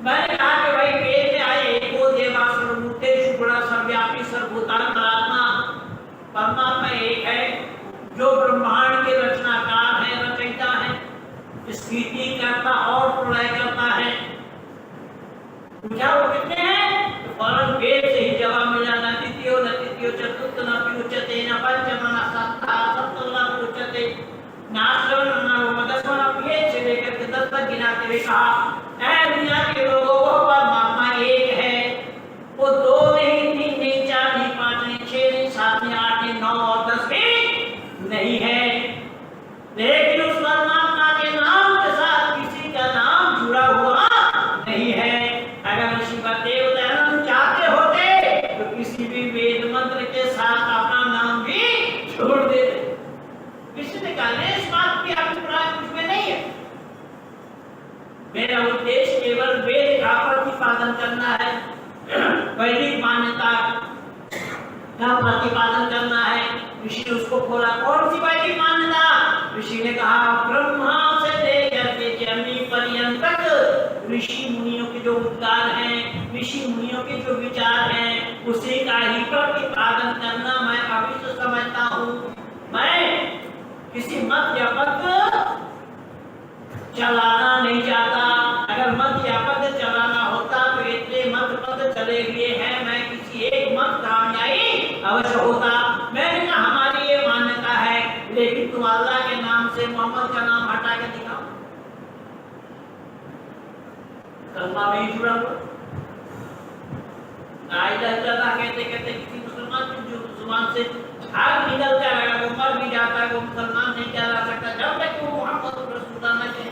Speaker 2: मैंने कहा कि भाई वेद में आए एको देवा सर्वभूतेषु बड़ा सर्वव्यापी सर्वभूतांतरात्मा परमात्मा एक है, जो ब्रह्मांड के रचनाकार है, रचयिता है, स्थिति करता और प्रलय करता है। पूछा वो कितने हैं? तो फौरन वेद से ही जवाब मिला, न तृतीयो न तृतीयो चतुर्थ न उच्यते न पंचम न सप्तम न उच्यते नाश्रम न दसवां वेद से लेकर के 10 तक गिनाते हुए कहा, ऐ दुनिया के लोगों को परमात्मा एक है। वो 2 नहीं, 3 नहीं, 4 नहीं, 5 नहीं, 6 नहीं, 7 नहीं, 8 नहीं, 9 और 10 भी नहीं है। लेकिन उस परमात्मा के नाम के साथ किसी का नाम जुड़ा हुआ नहीं है। अगर ऋषि देवदयानंद चाहते होते तो किसी भी वेद मंत्र के साथ अपना नाम भी छोड़ देते। किसी ने कहा इस बात की अभिप्राय कुछ में नहीं है। मेरा उद्देश्य केवल वेद का प्रतिपादन करना है, वैदिक मान्यता का प्रतिपादन करना है। ऋषि ने उसको खोला, कौन सी वैदिक मान्यता? ऋषि ने कहा ब्रह्मा से लेकर के जमी पर्यंत तक ऋषि मुनियों के जो उद्गार हैं, ऋषि मुनियों के जो विचार हैं, उसी का ही प्रतिपादन करना मैं अवश्य समझता हूँ। मैं किसी मत या पद चलाना नहीं चाहता। अगर मत या पद चलाना होता तो इतने मत पद चले हुए हैं, मैं किसी एक मत का अनुयायी अवश्य होता। मैंने कहा हमारी ये मान्यता है, लेकिन तुम अल्लाह के नाम से मोहम्मद का नाम हटा के दिखाओ। कलमा में ही जुड़ा हुआ, कहते कहते किसी मुसलमान जो जुबान से झाग निकलता है, वो मर भी जाता है, वो मुसलमान नहीं कहला सकता जब तक वो मोहम्मद रसूलुल्लाह न कहे।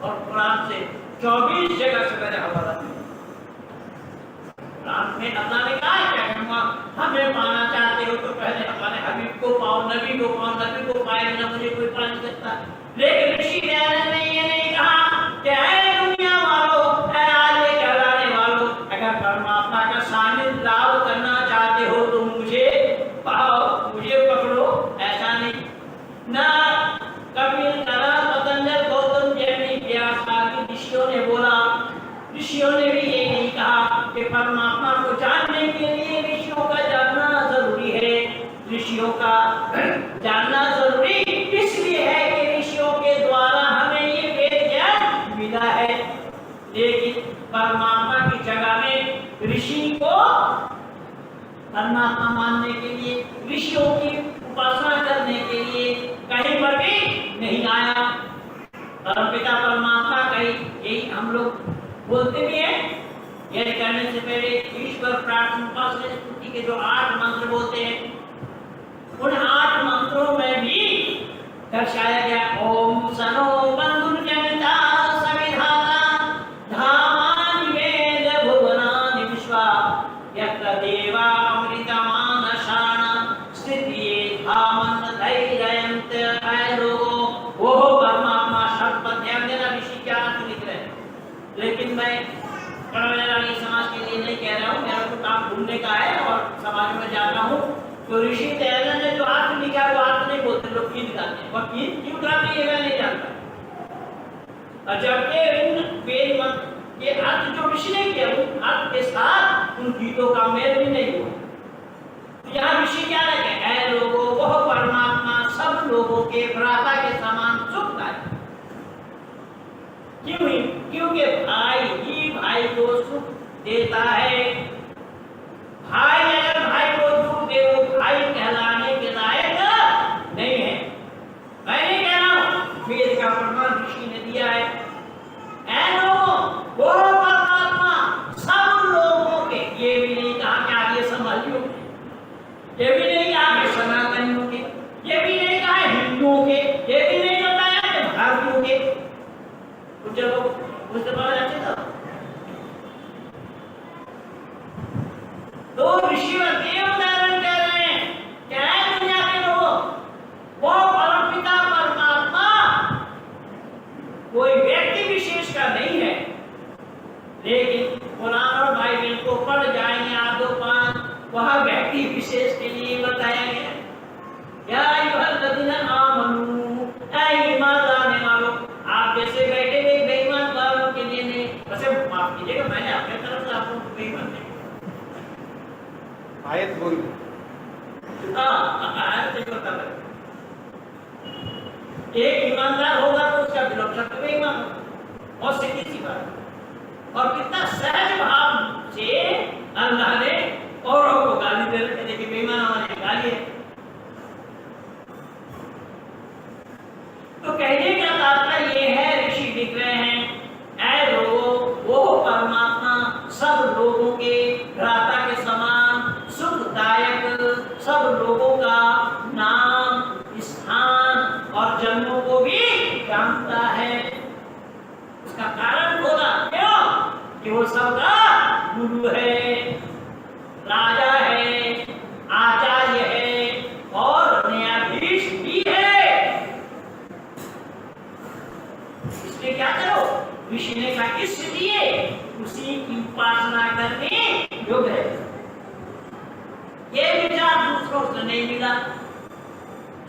Speaker 2: और कुरान से 24 जगह से मैंने हवाला दिया। कुरान में अल्लाह ने कहा है कि हमें पाना चाहते हो तो पहले हमारे हबीब को पाओ, नबी को पाओ, नबी को पाए बिना मुझे कोई पा नहीं सकता। लेकिन ऋषि दयानंद ने ये नहीं कहा कि ऐ दुनिया वालों, ऐ आर्य कहलाने वालों, अगर परमात्मा का सानिध्य लाभ करना चाहते हो तो मुझे पाओ, मुझे पकड़ो। ऐसा नहीं। ना कपिल, नारद, पतंजल, गौतम, जैमिनी, व्यास आदि ऋषियों ने बोला। ऋषियों ने भी ये नहीं कहा कि परमात्मा को जानने के लिए ऋषियों का जानना जरूरी है। ऋषियों का जानना जरूरी इसलिए है कि ऋषियों के द्वारा हमें ये वेद ज्ञान मिला है। लेकिन परमात्मा की जगह में ऋषि को परमात्मा मानने के लिए, ऋषियों की उपासना करने के लिए कहीं पर भी नहीं आया। परमपिता परमात्मा कहीं यही हम लोग बोलते भी हैं। यह करने से पहले ईश्वर प्रार्थना उपासना स्तुति के जो 8 मंत्र बोलते हैं, उन 8 मंत्रों में भी दर्शाया गया ओम सनो बंधुर्जनिता सविधाता धामानि वेद भुवनानि विश्वा यत्र देवा अमृतमानशान स्थितिये धामन धैर्यन्त ऐरो। वो परमात्मा शब्द पर ध्यान देना, ऋषि क्या अर्थ लिख रहे हैं। लेकिन मैं कर्मचारी समाज के लिए नहीं कह रहा हूँ, मेरा तो काम ढूंढने का है और समाज में जाना हूँ। तो ऋषि दयानंद ने जो अर्थ लिखा वो अर्थ नहीं बोलते, लोग की दिखाते हैं। और की क्यों दिखाते हैं मैं नहीं जानता। और जबकि इन वेद मंत्र के अर्थ जो ऋषि ने किया उन अर्थ के साथ उन गीतों का मेल भी नहीं हुआ। तो यहाँ ऋषि क्या लगे, ऐ लोगों वह परमात्मा सब लोगों के भ्राता के समान सुखदायक। क्यों? क्योंकि भाई ही भाई को सुख देता है। भाई अगर भाई को दुख दे वो भाई कहलाने के लायक नहीं है। मैं नहीं कह रहा हूं, वेद का प्रमाण ऋषि ने दिया है। ऐ लोगों वो परमात्मा सब लोगों के, ये भी नहीं कहा कि आगे समाजियों के, ये भी नहीं कहा कि सनातनियों के, ये भी नहीं कहा हिंदुओं के, ये भी नहीं बताया कि भारतीयों के। कुछ लोग मुझसे पता अच्छे था। तो ऋषि उदाहरण कह रहे हैं, क्या है दुनिया के लोगों, वो परमपिता परमात्मा कोई व्यक्ति विशेष का नहीं है। लेकिन कुरान और बाइबल को पढ़ जाएंगे आदो पांच, वह व्यक्ति विशेष के लिए बताया गया। या अय्युहल्लज़ीना आमनू, ऐ ईमान लाने वालों, आप जैसे बैठे हुए बेईमान वालों के लिए नहीं। वैसे माफ कीजिएगा, मैंने अपने तरफ से आपको बेईमान नहीं
Speaker 3: आयत बोल।
Speaker 2: आयत से बता रहे। एक ईमानदार होगा तो उसका दिल शब्द बेईमान होगा। और सीधी सी बात, और कितना सहज भाव से अल्लाह ने औरों को गाली दे रहे। देखिए बेईमान हमारी गाली है। तो कहने का तात्पर्य ये है, ऋषि लिख रहे हैं, ऐ लोगों वो परमात्मा सब लोगों के भ्राता के समान सुखदायक, सब लोगों का नाम, स्थान और जन्मों को भी जानता है। उसका कारण बोला क्यों कि वो सबका गुरु है, राजा है, आचार्य है और न्यायाधीश भी है। इसलिए क्या करो, ऋषि ने कहा इसलिए उसी की उपासना करने योग्य है। ये विचार दूसरों से नहीं मिला।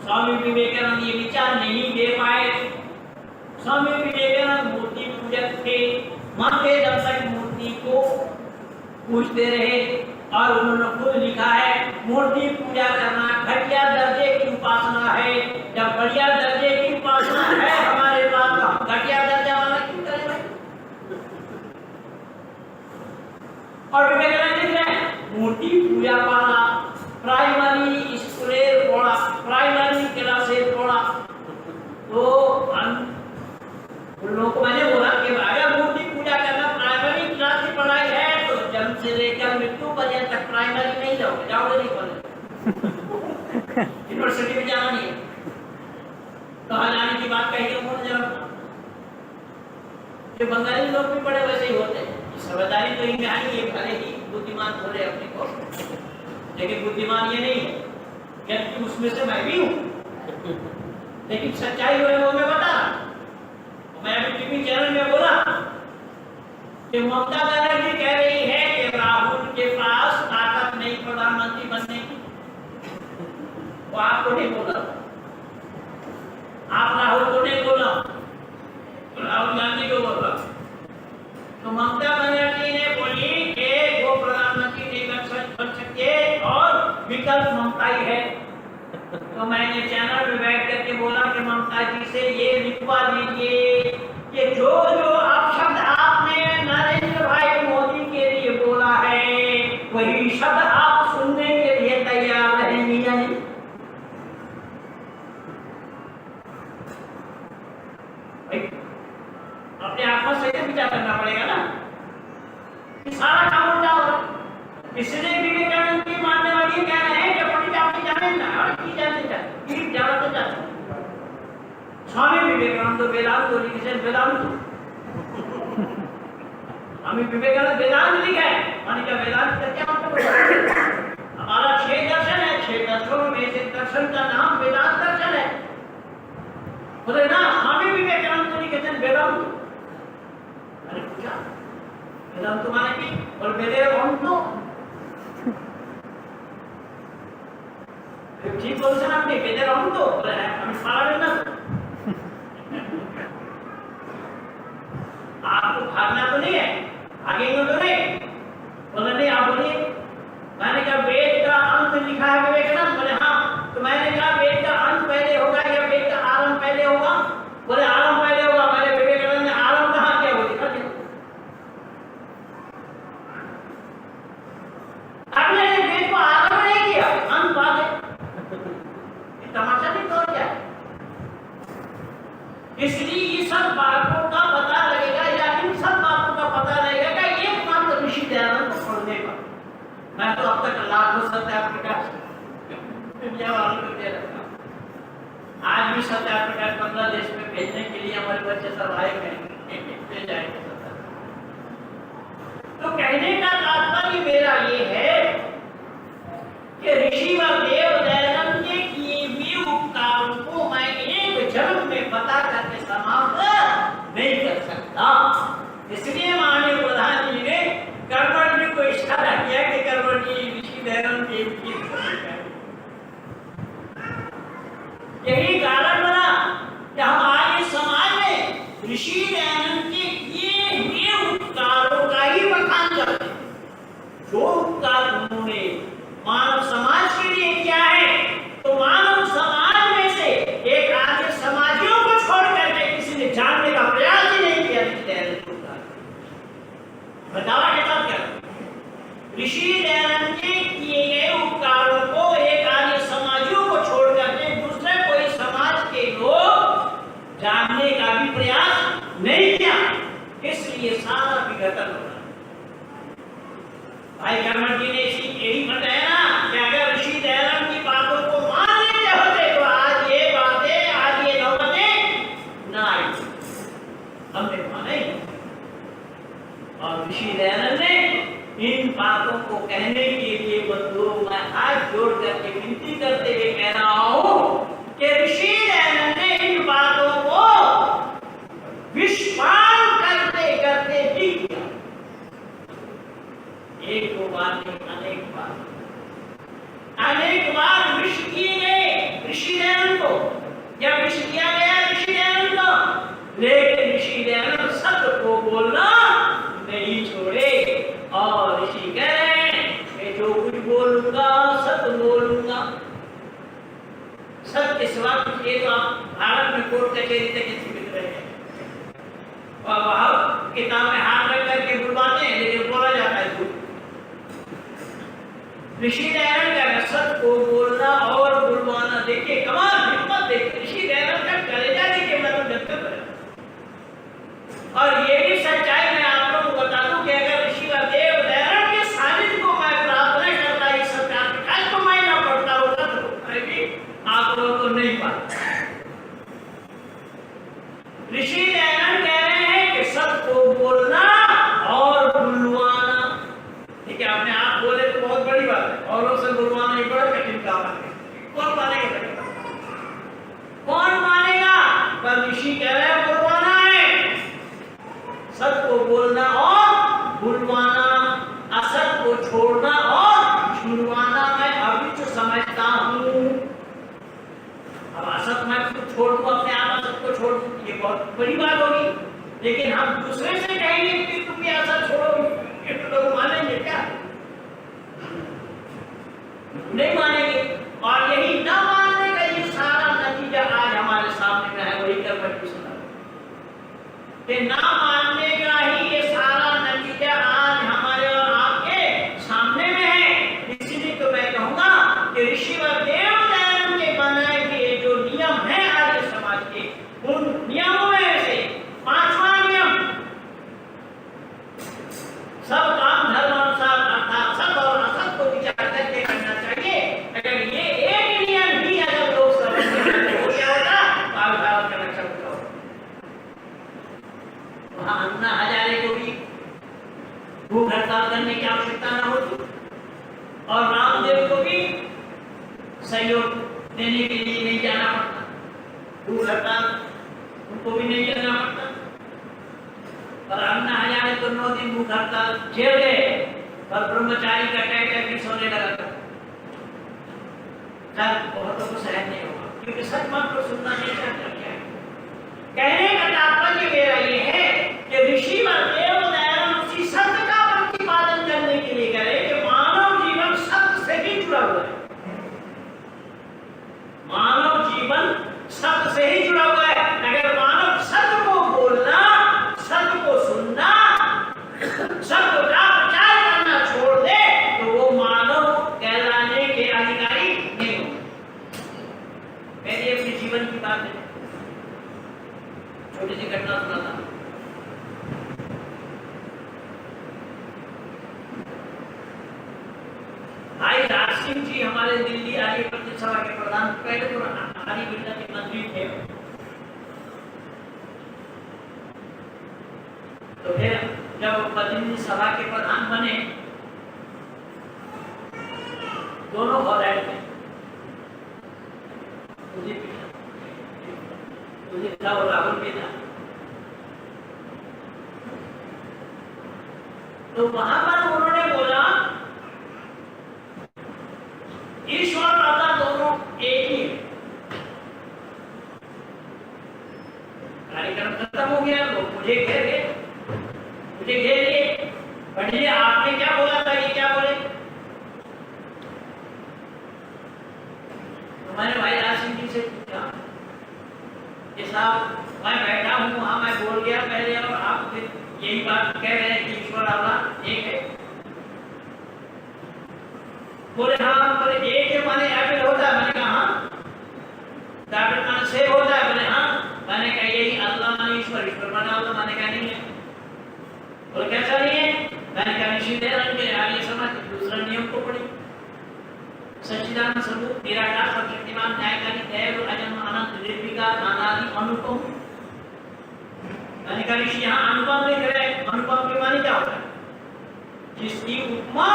Speaker 2: स्वामी विवेकानंद ये विचार नहीं दे पाए। स्वामी विवेकानंद मूर्ति पूजक थे, माथे जब तक मूर्ति को पूजते रहे। और उन्होंने खुद लिखा है, मूर्ति पूजा करना घटिया दर्जे की उपासना है। जब बढ़िया दर्जे की उपासना है हमारे पास, तो घटिया दर्जा वाला क्यों करेंगे। और विवेकानंद लिख रहे हैं, मूर्ति पूजा वाला प्राइमरी स्कूलेर पढ़ा, प्राइमरी क्लासेर पढ़ा। तो उन लोगों को मैंने बोला कि अगर मूर्ति पूजा करना प्राइमरी क्लास की पढ़ाई है तो जन्म से लेकर मृत्यु पर्यंत तक प्राइमरी नहीं जाओगे, जाओगे नहीं कॉलेज, यूनिवर्सिटी में जाना नहीं है। कहाँ जाने की बात कही तो जरा जो बंगाली लोग भी पढ़े वैसे ही होते हैं। समझदारी तो इनमें आई है, भले ही बुद्धिमान बोले अपने को, लेकिन बुद्धिमान ये नहीं है, क्योंकि उसमें से मैं भी हूँ। लेकिन सच्चाई जो है वो मैं बता रहा। मैं अभी टीवी चैनल में बोला कि ममता बनर्जी कह रही है कि राहुल के पास ताकत नहीं प्रधानमंत्री बनने की। वो आपको नहीं बोला, आप राहुल को नहीं बोला, राहुल गांधी को बोला। तो ममता बनर्जी ने बोली कि वो प्रधानमंत्री नहीं बन सकते और विकल्प ममता ही है। तो मैंने चैनल में बैठ करके बोला कि ममता जी से ये लिखवा दीजिए कि जो जो अपशब्द आपने नरेंद्र भाई मोदी के लिए बोला है वही शब्द आप सुनने के लिए तैयार रहेंगी या नहीं? अपने आप में सही विचार करना पड़ेगा ना कि सारा काम उल्टा हो रहा है। इसलिए विवेकानंद की मानने वाली क्या है कि पंडित आपकी जाने ना और की जानते चाहते की जाना तो चाहते। स्वामी विवेकानंद वेदांत तो लिखे वेदांत स्वामी विवेकानंद वेदांत लिखा है माने क्या वेदांत का क्या मतलब है? हमारा 6 दर्शन है, 6 दर्शनों में से दर्शन का नाम वेदांत दर्शन है। बोले ना स्वामी विवेकानंद तो लिखे वेदांत। मैंने पूछा वेदांत माने की और वेदांत ठीक বলছেন আপনি বেদের অন্ত আমি পারবেন না आपको भागना तो नहीं है भागेंगे तो नहीं बोले नहीं आप बोलिए। मैंने कहा वेद का अंत लिखा है विवेकानंद। बोले हाँ। तो मैंने कहा वेद का अंत पहले होगा या वेद का आरंभ पहले होगा? बोले आरंभ पहले होगा। मैंने विवेकानंद ने आरंभ कहाँ किया वो दिखा दिया। आपने वेद को आरंभ नहीं किया अंत बात है। तमाशा नहीं तो क्या? इसलिए ये सब बातों का पता लगेगा या इन सब बातों का पता लगेगा कि एकमात्र ऋषि दयानंद को पढ़ने का। मैं तो अब तक लाखों सत्या प्रकाश दुनिया वालों को दे रखा। आज भी सत्या प्रकाश बांग्लादेश में भेजने के लिए हमारे बच्चे सब आए हैं जाएंगे। तो कहने का तात्पर्य मेरा ये है कि ऋषि व देव दयानंद के किए हुए उपकारों को मैं एक जन्म में बता करके समाप्त नहीं कर सकता। इसलिए माननीय प्रधान जी ने कर्मठ जी को इशारा किया कि कर्मठ जी ऋषि दयानंद के यही कारण बना कि हमारे समाज में ऋषि दयानंद के किए हुए उपकारों का ही बखान करते हैं। जो उपकार उन्होंने मानव समाज के लिए क्या है तो मानव समाज में से एक आधे समाजियों को छोड़ करके किसी ने जानने का प्रयास ही नहीं किया। बतावा के साथ क्या ऋषि दयानंद के किए गए उपकारों को एक आधे समाजियों को छोड़ करके दूसरे कोई समाज के लोग जानने का भी प्रयास नहीं किया। इसलिए सारा विघटन हो रहा। भाई कर्मठ जी ने यही बताया ना कि अगर ऋषि दयानंद की बातों को मान लेते होते तो आज ये बातें आज ये नौबतें ना आई। हमने माने और ऋषि दयानंद ने इन बातों को कहने के लिए बंधुओं मैं हाथ जोड़ करके विनती करते हुए कह रहा हूं कि ऋषि दयानंद ने इन बातों को विस्तार करते करते भी एक दो बार नहीं अनेक बार विश किए गए ऋषि दयानंद को या विश किया गया ऋषि दयानंद को। लेकिन ऋषि दयानंद सत्य को बोलना नहीं छोड़े और ऋषि कह रहे हैं मैं जो कुछ बोलूंगा सत्य बोलूंगा। सत्य इस वक्त ये तो आप भारत में कोर्ट कचहरी तक सीमित रहे हैं और वह किताब में हाथ रख करके बुलवाते हैं लेकिन बोला जाता है झूठ। ऋषि दयानंद का सत्य को बोलना और बुलवाना देखिए कमाल हिम्मत देखिए। ऋषि दयानंद का कलेजा देखिए मैं तो व्यक्त कर और ये भी सच्चाई मैं आप लोगों को बता दूं कि अगर ऋषि व देव दयानंद के सानिध्य को मैं प्राप्त नहीं करता इस सत्यार्थ प्रकाश को मैं ना पढ़ता होता तो भी आप लोगों को नहीं पाता। ऋषि दयानंद कह रहे हैं कि सत्य को बोलना और बुलवाना। ठीक है आपने आप बोले तो बहुत बड़ी बात है औरों से बुलवाना एक बड़ा कठिन काम है। कौन मानेगा? कौन मानेगा? पर ऋषि कह रहे हैं बुलवाना है। सत्य को बोलना और बुलवाना असत को छोड़ना और छुड़वाना। मैं अभी जो समझता हूँ अब असत मैं खुद छोड़ दूं अपने आप असत को छोड़ दूं ये बहुत बड़ी बात होगी। लेकिन हम दूसरे से कहेंगे कि तुम ये असत छोड़ो ये तो लोग मानेंगे क्या? नहीं मानेंगे। और यही न मानने कि ना मानने का ही ये सारा नतीजा आज हमारे और आपके सामने में है। इसीलिए तो मैं कहूँगा कि ऋषि व देवताओं के बनाए हुए जो नियम है आर्य समाज के, उन नियमों में से 5वां नियम, सब काम धर्मानुसार अर्थात सत और असत को विचार करके करना चाहिए। अगर ये एक नियम भी अगर लोग समझ में हो गया होता तो आज भारत का नक्शा होता होता। वहां अन्ना हजारे को भी भूख हड़ताल करने की आवश्यकता न होती और रामदेव को भी सहयोग देने के लिए नहीं जाना पड़ता, भूख हड़ताल उनको भी नहीं करना पड़ता। और अन्ना हजारे तो 9 दिन भूख हड़ताल झेल गए और ब्रह्मचारी का टैटर भी सोने लगा था। बहुतों को सहन नहीं होगा क्योंकि सच बात को सुनना नहीं चाहता। क्या कहने का तात्पर्य मेरा ये है कि ऋषि व देवताओं उसी सत्य का प्रतिपादन करने के लिए करे कि मानव जीवन सत्य से ही जुड़ा हुआ है। मानव जीवन सत्य से ही जुड़ा हुआ है। अगर मानव सत्य को बोलना, सत्य को सुनना, सत्य का प्रचार करना छोड़ दे तो वो मानव कहलाने के अधिकारी नहीं होंगे। मैंने अपने जीवन की बात है, छोटी सी घटना सुना था। भाई राज सिंह जी हमारे दिल्ली आर्य प्रतिनिधि सभा के प्रधान, पहले तो आर्य बिरला के मंत्री थे, तो फिर जब प्रतिनिधि सभा के प्रधान बने दोनों हॉलैंड में राहुल भी था, तो वहां पर उन्होंने बोला ईश्वर दाता दोनों एक ही है। कार्यक्रम खत्म हो गया, लोग मुझे घेर गए, मुझे घेर लिए, पंडित आपने क्या बोला था, ये क्या बोले? तो मैंने भाई राज सिंह जी से पूछा कि साहब मैं बैठा हूँ वहां, मैं बोल गया पहले और आप फिर यही बात कह रहे हैं कि ईश्वर अल्लाह एक है। बोले हाँ, बोले एक है माने एप्पल होता है, मैंने कहा हाँ, एप्पल माने सेब होता है, बोले हाँ, मैंने कहा यही अल्लाह माने ईश्वर, ईश्वर माने अल्लाह, मैंने कहा नहीं है। बोले कैसा नहीं है? मैंने कहा निश्चित है, रंग के आर्य समाज दूसरा नियम को पढ़ी, सच्चिदानंद स्वरूप निराकार सर्वशक्तिमान न्यायकारी दैव अजन्म अनंत निर्विकार अनादि अनुपम। मैंने कहा ऋषि यहाँ अनुपम नहीं करे, अनुपम के माने क्या होता है? जिसकी उपमा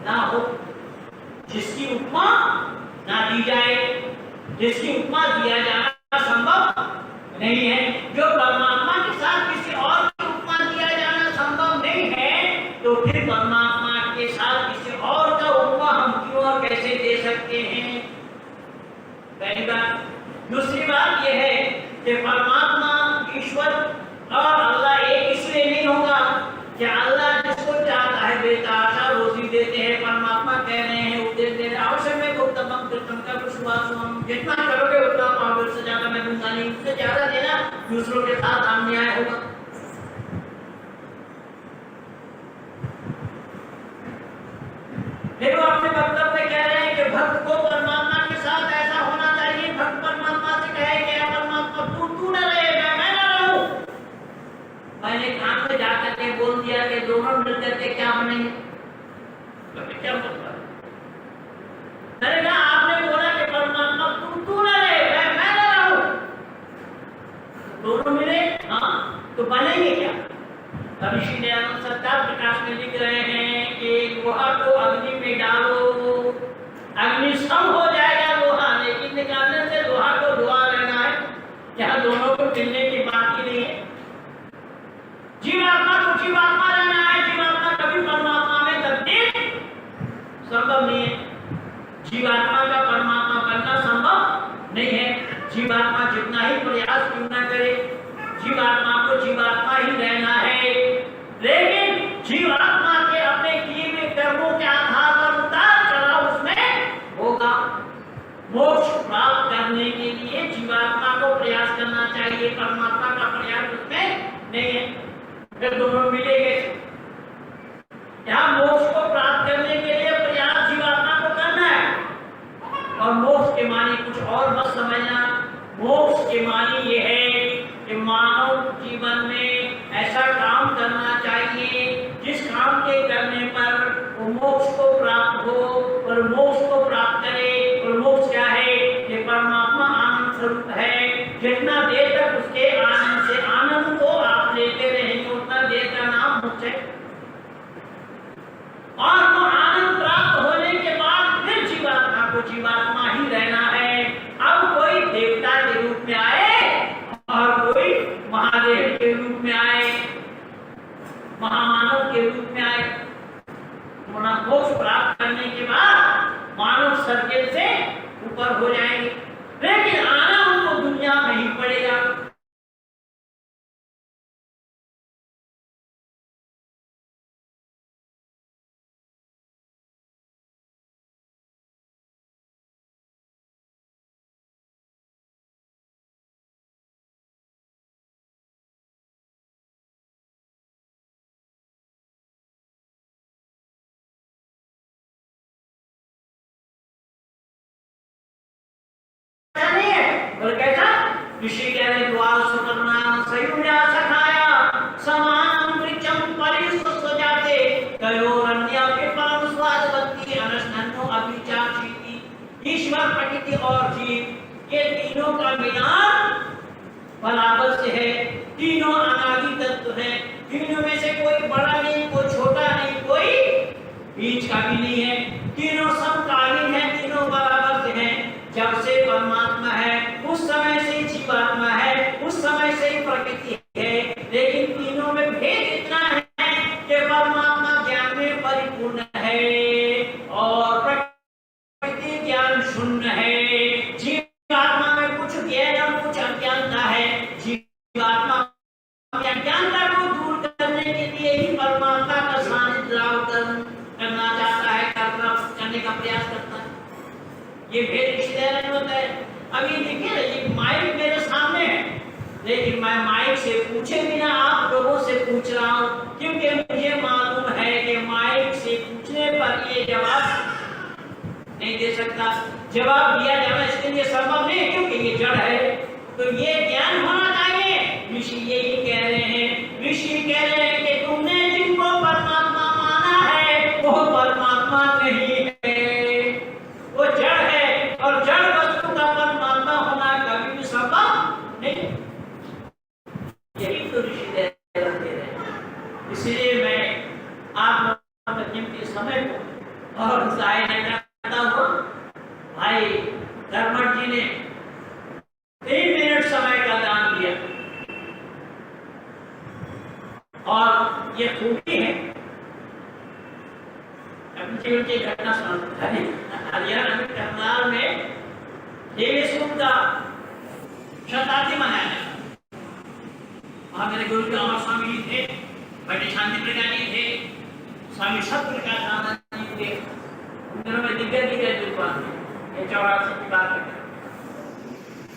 Speaker 2: ना हो, जिसकी उपमा ना दी जाए, जिसकी उपमा दिया जाना संभव नहीं है। जो परमात्मा के साथ किसी और की उपमा दिया जाना संभव नहीं है तो फिर परमात्मा के साथ किसी और का उपमा हम क्यों और कैसे दे सकते हैं? पहली बात। दूसरी बात यह है कि परमात्मा ईश्वर और अल्लाह एक इसलिए नहीं होगा कि अल्लाह जिसको चाहता है बेताशा रोजी देते हैं, परमात्मा कह रहे हैं उपदेश दे रहे हैं, अवश्य में उत्तम कृतम का विश्वास, जितना करोगे उतना पाओगे, उससे ज्यादा मैं दूंगा नहीं, उससे ज्यादा देना दूसरों के साथ अन्याय होगा। फिर वो अपने वक्तव्य में कह रहे हैं कि भक्त को परमात्मा के साथ ऐसा होना चाहिए, भक्त परमात्मा से कहे कि परमात्मा तू न रहे, मैं न रहूं। मैंने कान पे जाकर के बोल दिया कि दोनों मिलकर के क्या बनेंगे? क्या बोलता है? अरे ना, आपने बोला कि परमात्मा तू न रहे, मैं न रहूं, दोनों मिले, हाँ, तो बनेंगे क्या? ऋषि दयानंद सरकार प्रकाश में लिख रहे हैं कि लोहा को अग्नि में डालो, अग्नि सम हो जाएगा लोहा, लेकिन निकालने से लोहा को धुआ रहना है। यहाँ दोनों को मिलने की बात ही नहीं है। जीवात्मा को जीवात्मा रहना है, जीवात्मा कभी परमात्मा में तब्दील संभव नहीं है। जीवात्मा का परमात्मा बनना संभव नहीं है। जीवात्मा जितना ही प्रयास क्यों न करे, जीवात्मा को जीवात्मा ही रहना है, लेकिन जीवात्मा के अपने किए हुए कर्मों के आधार पर उतार चढ़ाव उसमें होगा। मोक्ष प्राप्त करने के लिए जीवात्मा को प्रयास करना चाहिए, परमात्मा का प्रयास उसमें फिर दोनों मिलेंगे। यहाँ मोक्ष को प्राप्त करने के लिए प्रयास जीवात्मा को करना है। और मोक्ष के मानी कुछ और मत समझना। मोक्ष के मानी ये है कि मानव जीवन में ऐसा काम करना चाहिए जिस काम के करने पर वो मोक्ष को प्राप्त हो और मोक्ष को प्राप्त करे। और मोक्ष क्या है? ये परमात्मा आनंद स्वरूप है। जितना देर तक उसके आनंद से आनंद को आप लेते रहेंगे उतना देर का नाम मोक्ष है। और वो आनंद प्राप्त होने के बाद फिर जीवात्मा को जीवात्मा ही रहना है। अब कोई देवता के रूप में आए और कोई महादेव के रूप में आए, महामानव के रूप में आए, मोक्ष प्राप्त करने के बाद मानव सर्कल से ऊपर हो जाएंगे। लेकिन आना उनको दुनिया में ही पड़ेगा। और कैसा? ऋषि कह रहे द्वार सुकर्णा सयुजा सखाया समान वृक्षम परिसुस्त जाते कयोरन्य के परम स्वादवती अनशनो अभिचाक्षिति। ईश्वर, प्रकृति और जीव ये तीनों का मिलान बराबर से है। तीनों अनादि तत्व है। तीनों में से कोई बड़ा नहीं, कोई छोटा नहीं, कोई बीच का भी नहीं है। तीनों समकालीन है, तीनों बराबर से हैं। जब से परमात्मा है उस समय से जीवात्मा है, उस समय से ही प्रकृति है। लेकिन तीनों में भेद इतना है कि परमात्मा ज्ञान में परिपूर्ण है और प्रकृति ज्ञान शून्य है। जीवात्मा में कुछ ज्ञान और कुछ अज्ञानता है। जीवात्मा अज्ञानता को दूर करने के लिए ही परमात्मा का सानिध्य करना चाहता है, करने का प्रयास करता है। ये भेद ऋषि होता है। अभी देखिए ये माइक मेरे सामने है, लेकिन मैं माइक से पूछे बिना आप लोगों से पूछ रहा हूँ, क्योंकि मुझे मालूम है कि माइक से पूछने पर ये जवाब नहीं दे सकता। जवाब दिया जाना इसके लिए संभव नहीं, क्योंकि ये जड़ है। तो ये ज्ञान होना चाहिए। ऋषि यही कह रहे हैं। ऋषि कह रहे हैं कि तुमने जिनको परमात्मा माना है वो परमात्मा नहीं है, वो जड़ है। और जड़ वस्तु का परमात्मा होना कभी भी संभव नहीं। यही तो ऋषि दे रहे हैं। इसलिए मैं आप लोगों के कीमती समय को और जाहिर करता हूँ। भाई धर्मठ जी ने 3 मिनट समय का दान दिया और ये खूबी है। उनकी घटना हरियाणा में करनाल में देवेश्वर का शताब्दी मनाया गया। वहां मेरे गुरु के अमर स्वामी जी थे, बड़े शांति प्रकाश जी थे, स्वामी सत्यप्रकाश आनंद जी थे। उन दिनों में दिग्गज विद्वान थे। ये 84 की बात है।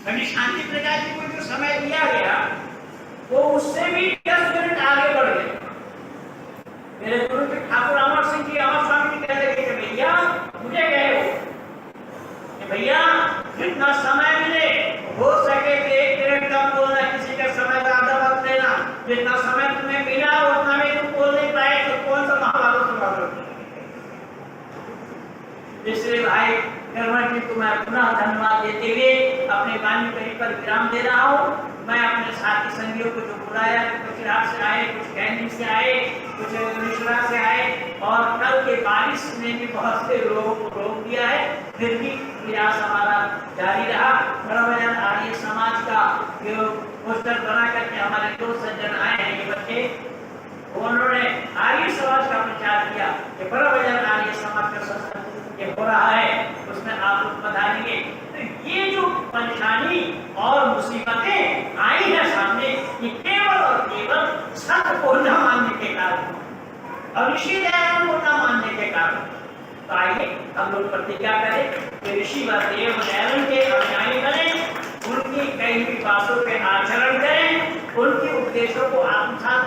Speaker 2: बड़ी शांति प्रकाश जी को जो समय दिया गया वो उससे भी 10 मिनट आगे बढ़ गए। मेरे गुरु के ठाकुर अमर सिंह जी अमर स्वामी जी कहते थे कि भैया मुझे कहे कि भैया जितना समय मिले हो सके तो 1 मिनट कम बोलना, किसी का समय ज्यादा मत लेना। जितना समय तुम्हें मिला उतना में तुम बोल नहीं पाए तो कौन सा महाभारत सुना दो। इसलिए भाई कर्मठ जी को मैं पुनः धन्यवाद देते हुए अपने वाणी कहीं पर विराम दे रहा हूँ। मैं अपने साथी संगियों को जो बुलाया, कुछ रात से आए, कुछ कैनिंग से आए, कुछ मिश्रा से आए, और कल के बारिश ने भी बहुत से लोगों को रोक दिया है, फिर भी प्रयास हमारा जारी रहा। बड़ा आर्य समाज का जो पोस्टर बना करके हमारे 2 सज्जन आए हैं, ये बच्चे, उन्होंने आर्य समाज का प्रचार किया कि बड़ा आर्य समाज का संस्था ये हो रहा है, उसमें आप लोग पधारेंगे। तो ये जो परेशानी और मुसीबतें आई है सामने, ये केवल और केवल सत्य को न मानने के कारण और ऋषि दयानंद को न मानने के कारण। तो आइए हम लोग प्रतिज्ञा करें कि ऋषि व देव दयानंद के अनुयायी बने, उनकी कई हुई बातों पे आचरण करें, उनके उपदेशों को आत्मसात